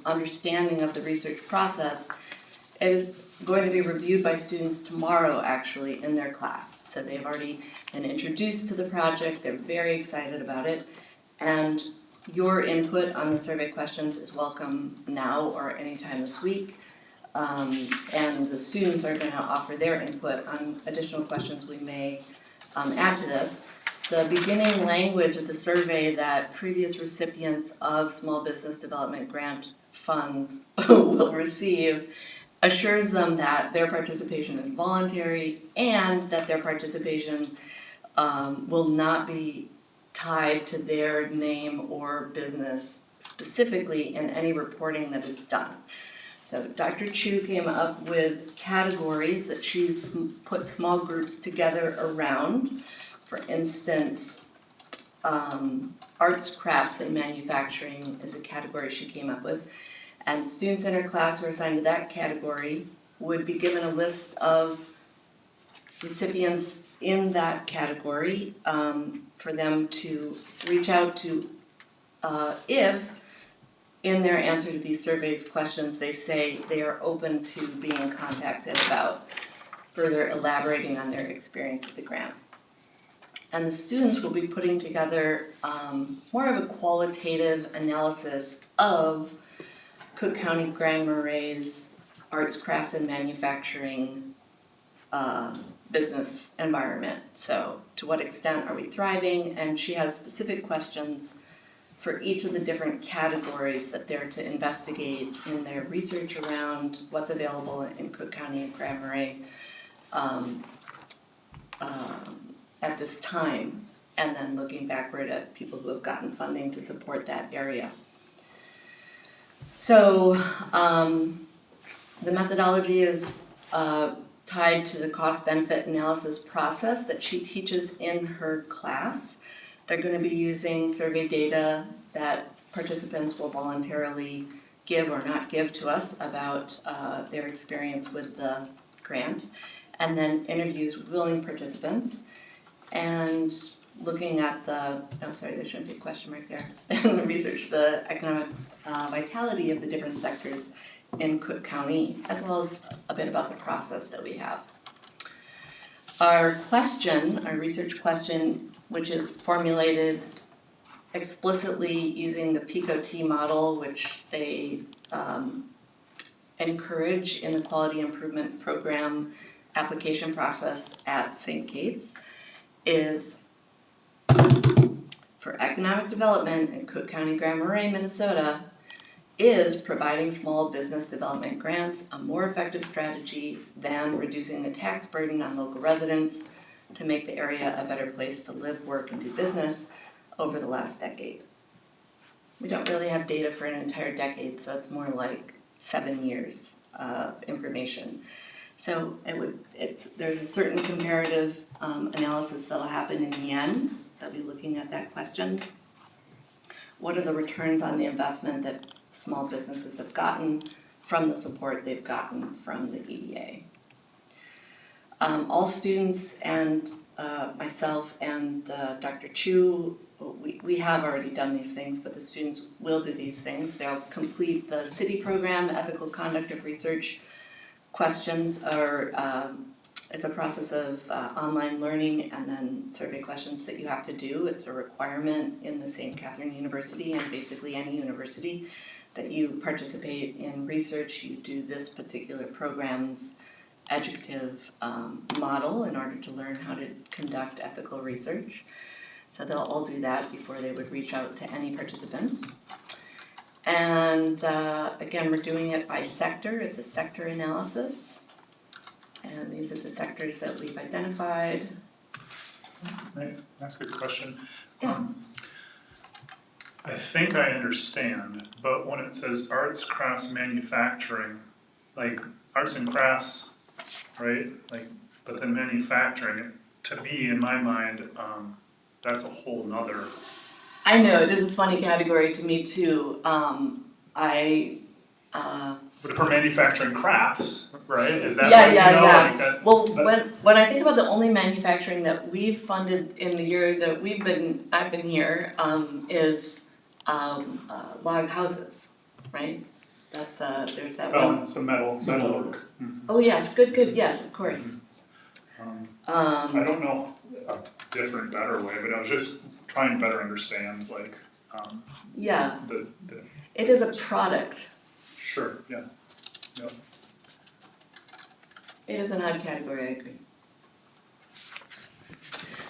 understanding of the research process, it is going to be reviewed by students tomorrow actually in their class. So they've already been introduced to the project, they're very excited about it, and your input on the survey questions is welcome now or anytime this week. And the students are going to offer their input on additional questions we may add to this. The beginning language of the survey that previous recipients of Small Business Development Grant funds will receive assures them that their participation is voluntary and that their participation will not be tied to their name or business specifically in any reporting that is done. So Dr. Chu came up with categories that she's put small groups together around. For instance, arts, crafts, and manufacturing is a category she came up with. And students in her class who are assigned to that category would be given a list of recipients in that category for them to reach out to if in their answer to these surveys questions they say they are open to being contacted about further elaborating on their experience with the grant. And the students will be putting together more of a qualitative analysis of Cook County Grand Marais arts, crafts, and manufacturing business environment. So to what extent are we thriving? And she has specific questions for each of the different categories that they're to investigate in their research around what's available in Cook County and Grand Marais at this time, and then looking backward at people who have gotten funding to support that area. So the methodology is tied to the cost-benefit analysis process that she teaches in her class. They're going to be using survey data that participants will voluntarily give or not give to us about their experience with the grant, and then interviews with willing participants, and looking at the, oh sorry, there shouldn't be a question mark there, and research the economic vitality of the different sectors in Cook County, as well as a bit about the process that we have. Our question, our research question, which is formulated explicitly using the PICO-T model, which they encourage in the Quality Improvement Program application process at St. Kate's, is for economic development in Cook County, Grand Marais, Minnesota, is providing small business development grants a more effective strategy than reducing the tax burden on local residents to make the area a better place to live, work, and do business over the last decade. We don't really have data for an entire decade, so it's more like 7 years of information. So there's a certain comparative analysis that'll happen in the end. They'll be looking at that question. What are the returns on the investment that small businesses have gotten from the support they've gotten from the EDA? All students and myself and Dr. Chu, we have already done these things, but the students will do these things. They'll complete the city program, ethical conduct of research questions, or it's a process of online learning and then survey questions that you have to do. It's a requirement in the St. Catherine University and basically any university that you participate in research, you do this particular program's educative model in order to learn how to conduct ethical research. So they'll all do that before they would reach out to any participants. And again, we're doing it by sector. It's a sector analysis. And these are the sectors that we've identified. May I ask a question? Yeah. I think I understand, but when it says arts, crafts, manufacturing, like arts and crafts, right? Like, but then manufacturing, to me, in my mind, that's a whole nother. I know, it is a funny category to me too. But for manufacturing crafts, right? Is that Yeah, what, yeah, you know, yeah. like that? Well, when I think about the only manufacturing that we've funded in the year that I've been here, is log houses, right? That's there's that one. Oh, some metal work. Oh yes, good, yes, of course. I don't know a different, better way, but I was just trying to better understand, like, Yeah, the it is a product. sure, yeah. Yep. It is an odd category, I agree.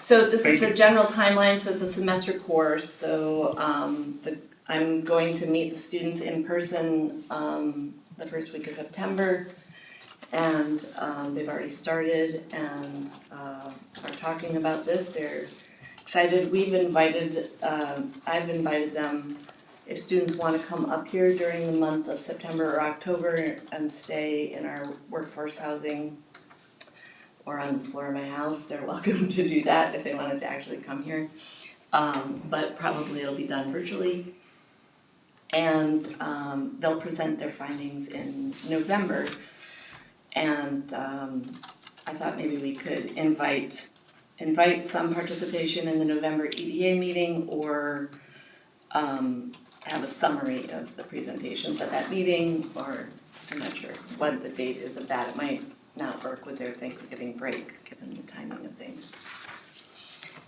So this Thank is the general timeline, so it's a semester course, so I'm going to meet the students in person the first week of September. And they've already started and are talking about this. They're excited. I've invited them, if students want to come up here during the month of September or October and stay in our workforce housing or on the floor of my house, they're welcome to do that if they wanted to actually come here. But probably it'll be done virtually. And they'll present their findings in November. And I thought maybe we could invite some participation in the November EDA meeting or have a summary of the presentations at that meeting, or I'm not sure what the date is of that. It might not work with their Thanksgiving break, given the timing of things.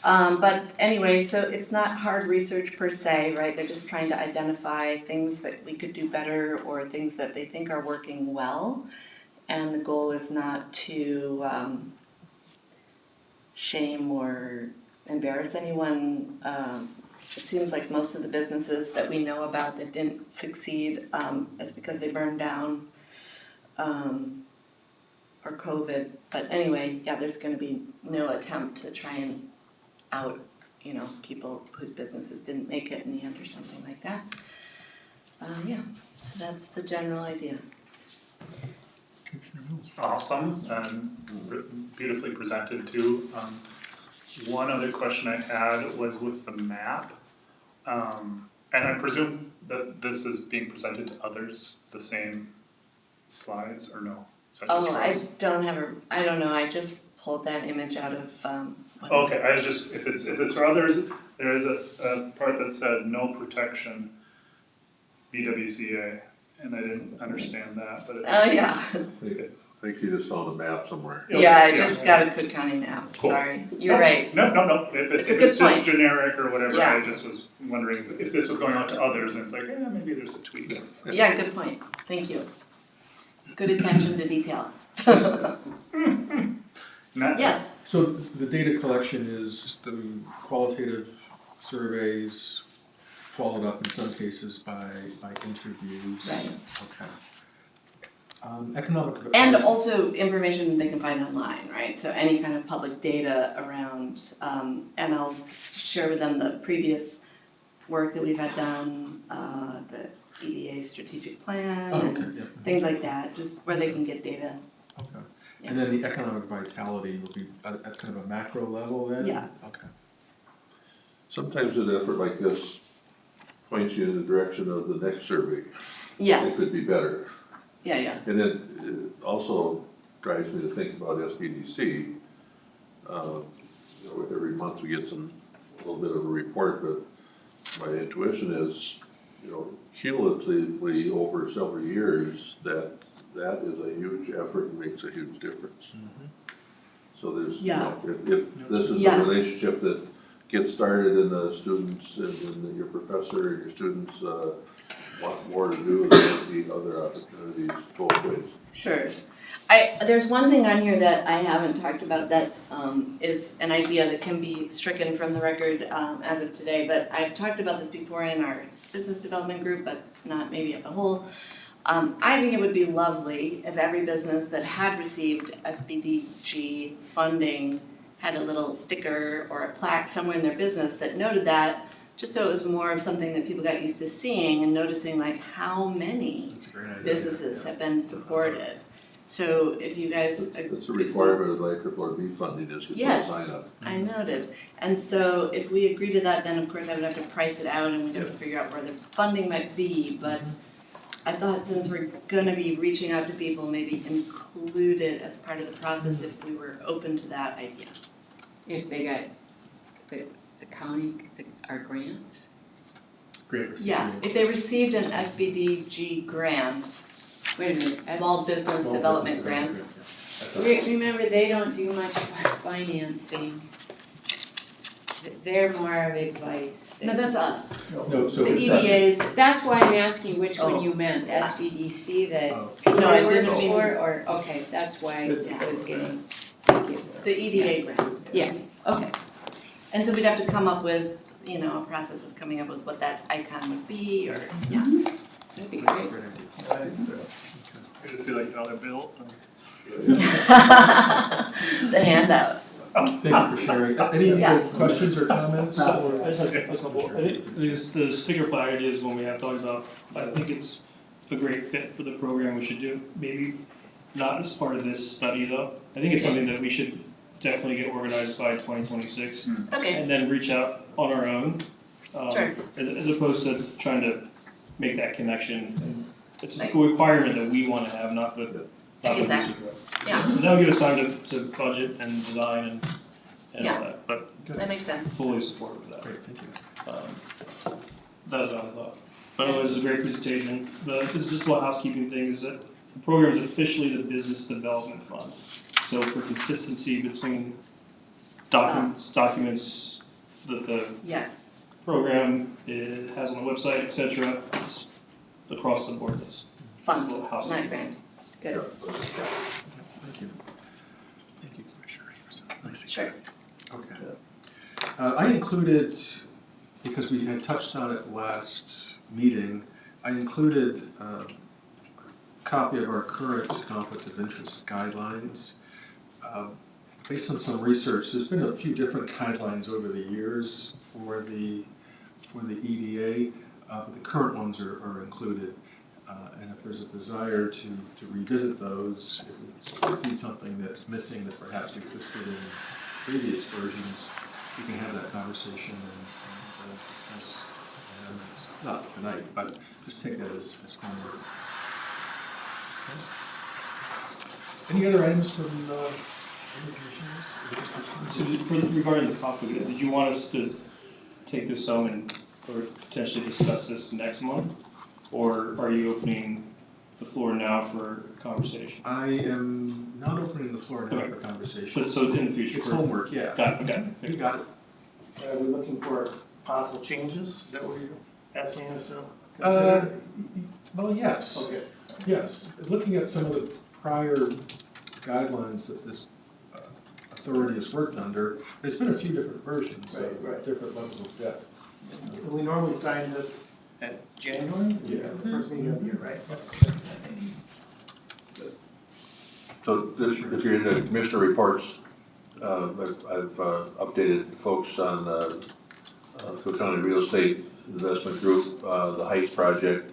But anyway, so it's not hard research per se, right? They're just trying to identify things that we could do better or things that they think are working well. And the goal is not to shame or embarrass anyone. It seems like most of the businesses that we know about that didn't succeed is because they burned down or COVID. But anyway, yeah, there's going to be no attempt to try and out, people whose businesses didn't make it in the end or something like that. Yeah, so that's the general idea. Awesome, and beautifully presented too. One other question I had was with the map. And I presume that this is being presented to others, the same slides, or no? Is that just Oh, for I us? don't know, I just pulled that image out of, Okay, I was just, if it's for others, there is a part that said no protection, BWCA, and I didn't understand that, but it Oh, just yeah, I think you just found a map somewhere. yeah, I just got a Cook County map, Cool. sorry, you're right. No, if It's a if good it's just point. generic or whatever, Yeah. I just was wondering if this was going out to others, and it's like, maybe there's a tweak. Yeah, good point, thank you. Good attention to detail. Not- Yes, So the data collection is the qualitative surveys followed up in some cases by interviews. right. Okay. Economic. And also information they can find online, right? So any kind of public data around, and I'll share with them the previous work that we've had done, the EDA strategic plan, Oh, and okay, yeah. things like that, just where they can get data. Okay. And then the economic vitality will be at kind of a macro level then? Yeah. Okay. Sometimes an effort like this points you in the direction of the next survey. Yeah, It could be better. yeah. And it also drives me to think about SBDC. Every month we get a little bit of a report, but my intuition is, cumulatively over several years, that is a huge effort and makes a huge difference. So there's, Yeah. if this is Yeah. a relationship that gets started and the students and your professor and your students want more to do, there might be other opportunities both ways. Sure. There's one thing on here that I haven't talked about that is an idea that can be stricken from the record as of today, but I've talked about this before in our business development group, but not maybe at the whole. I think it would be lovely if every business that had received SBDG funding had a little sticker or a plaque somewhere in their business that noted that, just so it was more of something that people got used to seeing and noticing like how many That's a great idea. businesses have been supported. So if you guys. It's a requirement of IRRB funding is to put a Yes, sign up. I noted. And so if we agree to that, then of course I would have to price it out and we'd have to figure out where the funding might be, but I thought since we're gonna be reaching out to people, maybe include it as part of the process if we were open to that idea. If they got the county, our grants? Great recipient. Yeah, if they received an SBDG grant, Wait a minute, small business Small development business grant. That's us. remember, they don't do much financing. They're more of advice. No, that's us. No, so The it's EDAs, That's why I'm asking which Oh. one you meant, SBDC that Oh. No, I Peter didn't works mean- for, or, okay, that's why Yeah. I was getting, thank you. the EDA grant. Yeah, okay. And so we'd have to come up with, you know, a process of coming up with what that icon would be, or, yeah. That'd be That's a great. great idea. It just be like another bill. The handout. Thank you for sharing. Any Yeah. other questions or comments? So, or- I just have a couple. I think the sticker plaque idea is one we have talked about. I think it's a great fit for the program. We should do, maybe not as part of this study though. I think it's something that we should definitely get organized by 2026 Okay, and then reach out on our own. Sure. As opposed to trying to make that connection. And it's a requirement that we wanna have, not the I get that. research rep. yeah, And that'll give us time to budget and design and Yeah. all that, but that makes sense. fully supportive of that. Great, thank you. That was what I thought. But otherwise, it's a great presentation. This is just a little housekeeping thing, is that the program is officially the Business Development Fund. So for consistency between documents that the Yes, program has on the website, et cetera, it's across the board, it's just a fun, little housekeeping. not grand. Good, Thank you. Thank you, Commissioner Anderson. Nice. sure. Okay. I included, because we had touched on it last meeting, I included a copy of our current conflict of interest guidelines. Based on some research, there's been a few different guidelines over the years for the EDA, but the current ones are included. And if there's a desire to revisit those, if we see something that's missing that perhaps existed in previous versions, we can have that conversation and discuss. Not tonight, but just take that as homework. Okay. Any other items from any commissioners? So regarding the conflict, did you want us to take this home and or potentially discuss this next month? Or are you opening the floor now for conversation? I am not opening the floor now Okay. for conversation. But so in the future. It's for- homework, yeah. Got it. You got it. Are we looking for possible changes? Is that what you're asking us to Uh, consider? Well, yes. Okay. Yes, looking at some of the prior guidelines that this authority has worked under, there's been a few different versions of Right. different levels of depth. And we normally sign this at January? Yeah. The first meeting of the year, right? So if you're in the commissioner reports, I've updated folks on Cook County Real Estate Investment Group, the Heights project.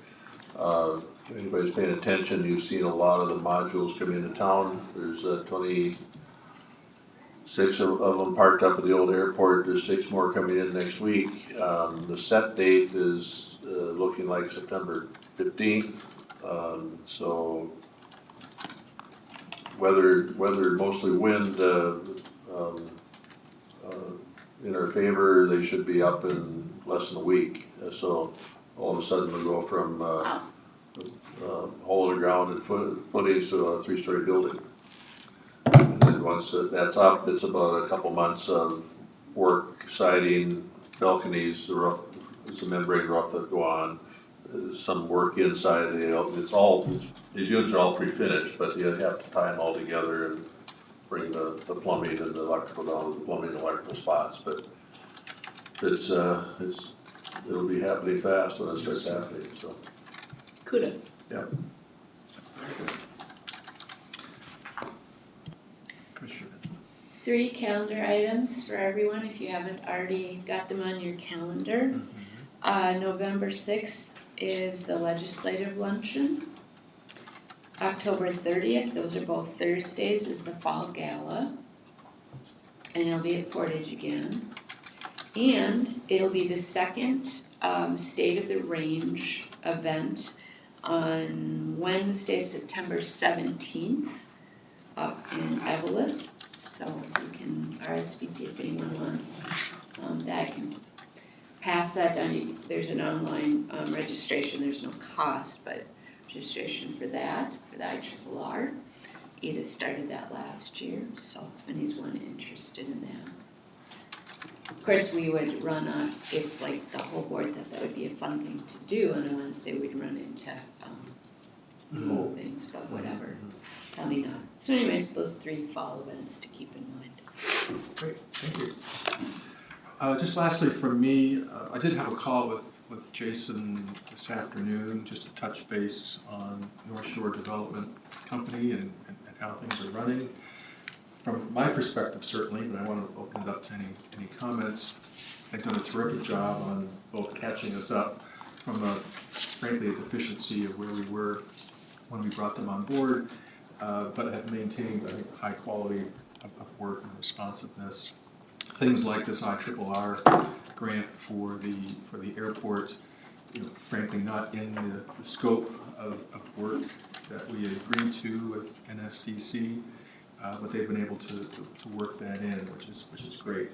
If anybody's paying attention, you've seen a lot of the modules come into town. There's 26 of them parked up at the old airport. There's 6 more coming in next week. The set date is looking like September 15th. So weather, mostly wind in our favor, they should be up in less than a week. So all of a sudden we go from Wow. hole in the ground and footings to a 3-story building. And then once that's up, it's about a couple months of work, siding, balconies, the roof, it's a membrane roof that go on, some work inside, these units are all pre-finished, but you have to tie them all together and bring the plumbing and the electrical down to the plumbing and electrical spots, but it'll be happening fast when it starts happening, so. Kudos. Yeah. Commissioner Vincent. 3 calendar items for everyone, if you haven't already got them on your calendar. November 6th is the legislative luncheon. October 30th, those are both Thursdays, is the fall gala. And it'll be at Portage again. And it'll be the second State of the Range event on Wednesday, September 17th up in Evelyn. So you can RSVP if anyone wants that. I can pass that down. There's an online registration. There's no cost, but registration for that, for the IRRR. EDA started that last year, so if anyone's interested in that. Of course, we would run if like the whole board thought that would be a fun thing to do on a Wednesday, we'd run into whole things, but whatever, probably not. So anyways, those 3 fall events to keep in mind. Great, thank you. Just lastly from me, I did have a call with Jason this afternoon just to touch base on North Shore Development Company and how things are running. From my perspective, certainly, but I want to open it up to any comments. They've done a terrific job on both catching us up from frankly, a deficiency of where we were when we brought them on board, but have maintained, I think, high quality of work and responsiveness. Things like this IRRR grant for the airport, frankly, not in the scope of work that we agreed to with NSDC, but they've been able to work that in, which is great.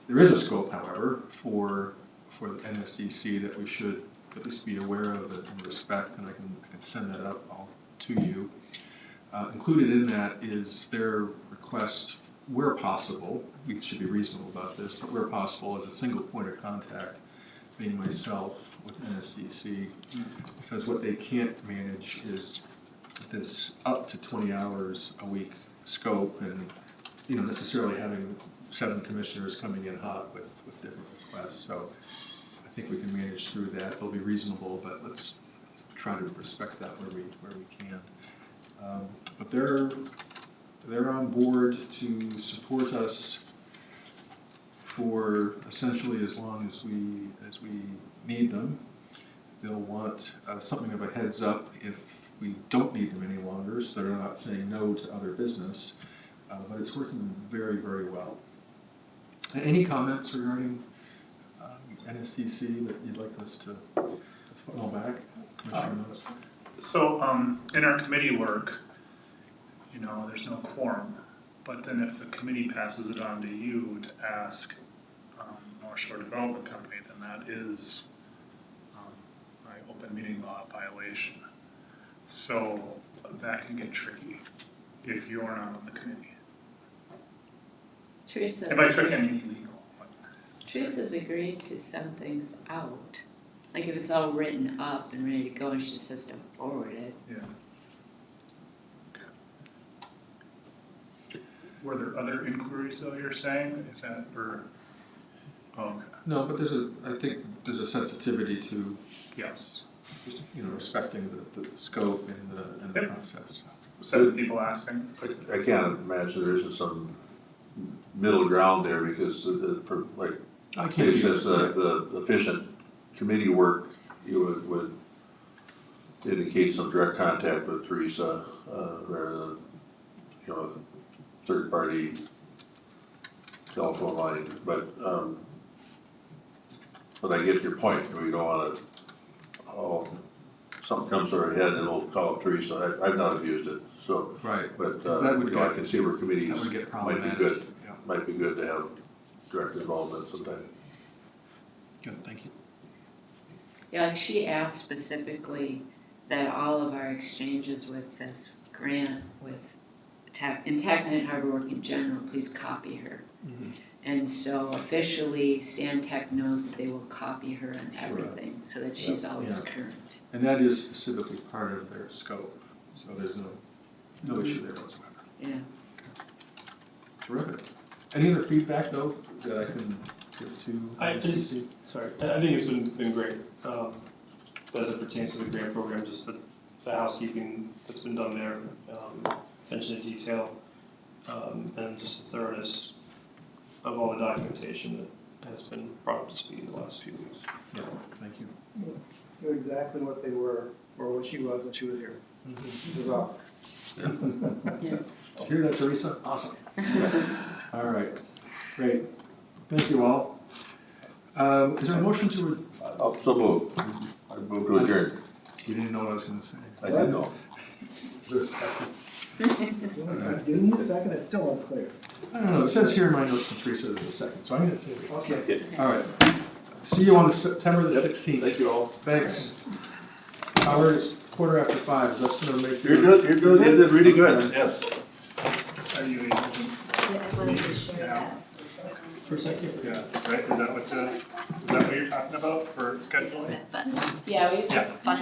There is a scope, however, for the NSDC that we should at least be aware of and respect, and I can send that up all to you. Included in that is their request, where possible, we should be reasonable about this, but where possible as a single point of contact, being myself with NSDC, because what they can't manage is this up to 20 hours a week scope and necessarily having 7 commissioners coming in hot with different requests. So I think we can manage through that. They'll be reasonable, but let's try to respect that where we can. But they're on board to support us for essentially as long as we need them. They'll want something of a heads up if we don't need them any longer, so they're not saying no to other business. But it's working very, very well. Any comments regarding NSDC that you'd like us to funnel back, Commissioner Mills? So, in our committee work, there's no quorum, but then if the committee passes it on to you to ask North Shore Development Company, then that is an open meeting law violation. So that can get tricky if you're not on the committee. Teresa's If I trick, I mean illegal. Teresa's agreed to send things out. Like if it's all written up and ready to go and she just has to forward it. Yeah. Okay. Were there other inquiries though you're saying? Is that, or, oh, okay. No, but I think there's a sensitivity to Yes. just, respecting the scope and the Yep. process. 7 people asking? I can't imagine there isn't some middle ground there because I can't Dave do says that. the efficient committee work, you would indicate some direct contact with Teresa, rather than, third party telephone line, but I get your point, we don't wanna, something comes to our head and we'll call up Teresa, I've not abused it, so. Right. But, That would I can see where committees That would get might be problematic. good, Yeah. might be good to have direct involvement sometime. Good, thank you. Yeah, like she asked specifically that all of our exchanges with this grant with and TechNet Harbor Work in general, please copy her. And so officially, Stan Tech knows that they will copy her on everything, so that she's always current. And that is specifically part of their scope, so there's no issue there whatsoever. Yeah. Terrific. Any other feedback though that I can give to CC? Sorry, I think it's been great, as it pertains to the grant program, just the housekeeping that's been done there, attention to detail, and just the thoroughness of all the documentation that has been brought up to speed in the last few weeks. Yeah, thank you. Knew exactly what they were, or what she was when she was here. Which was awesome. Did you hear that, Teresa? Awesome. All right, great. Thank you all. Is there a motion to, So move. I move to adjourn. you didn't know what I was gonna say. I didn't know. Is there a second? Give me a second, it's still unclear. I don't know, it says here in my notes from Teresa there's a second, so I'm gonna say it. Okay. All right. See you on September the Yep. 16th. Thank you all. Thanks. Howard, it's 5:15. That's gonna make You're good, you did really good, yes. Are you able to? Yeah, I wanted to share that. For a second. Yeah, right, is that what you're talking about for scheduling? But, Yeah, we Yeah. find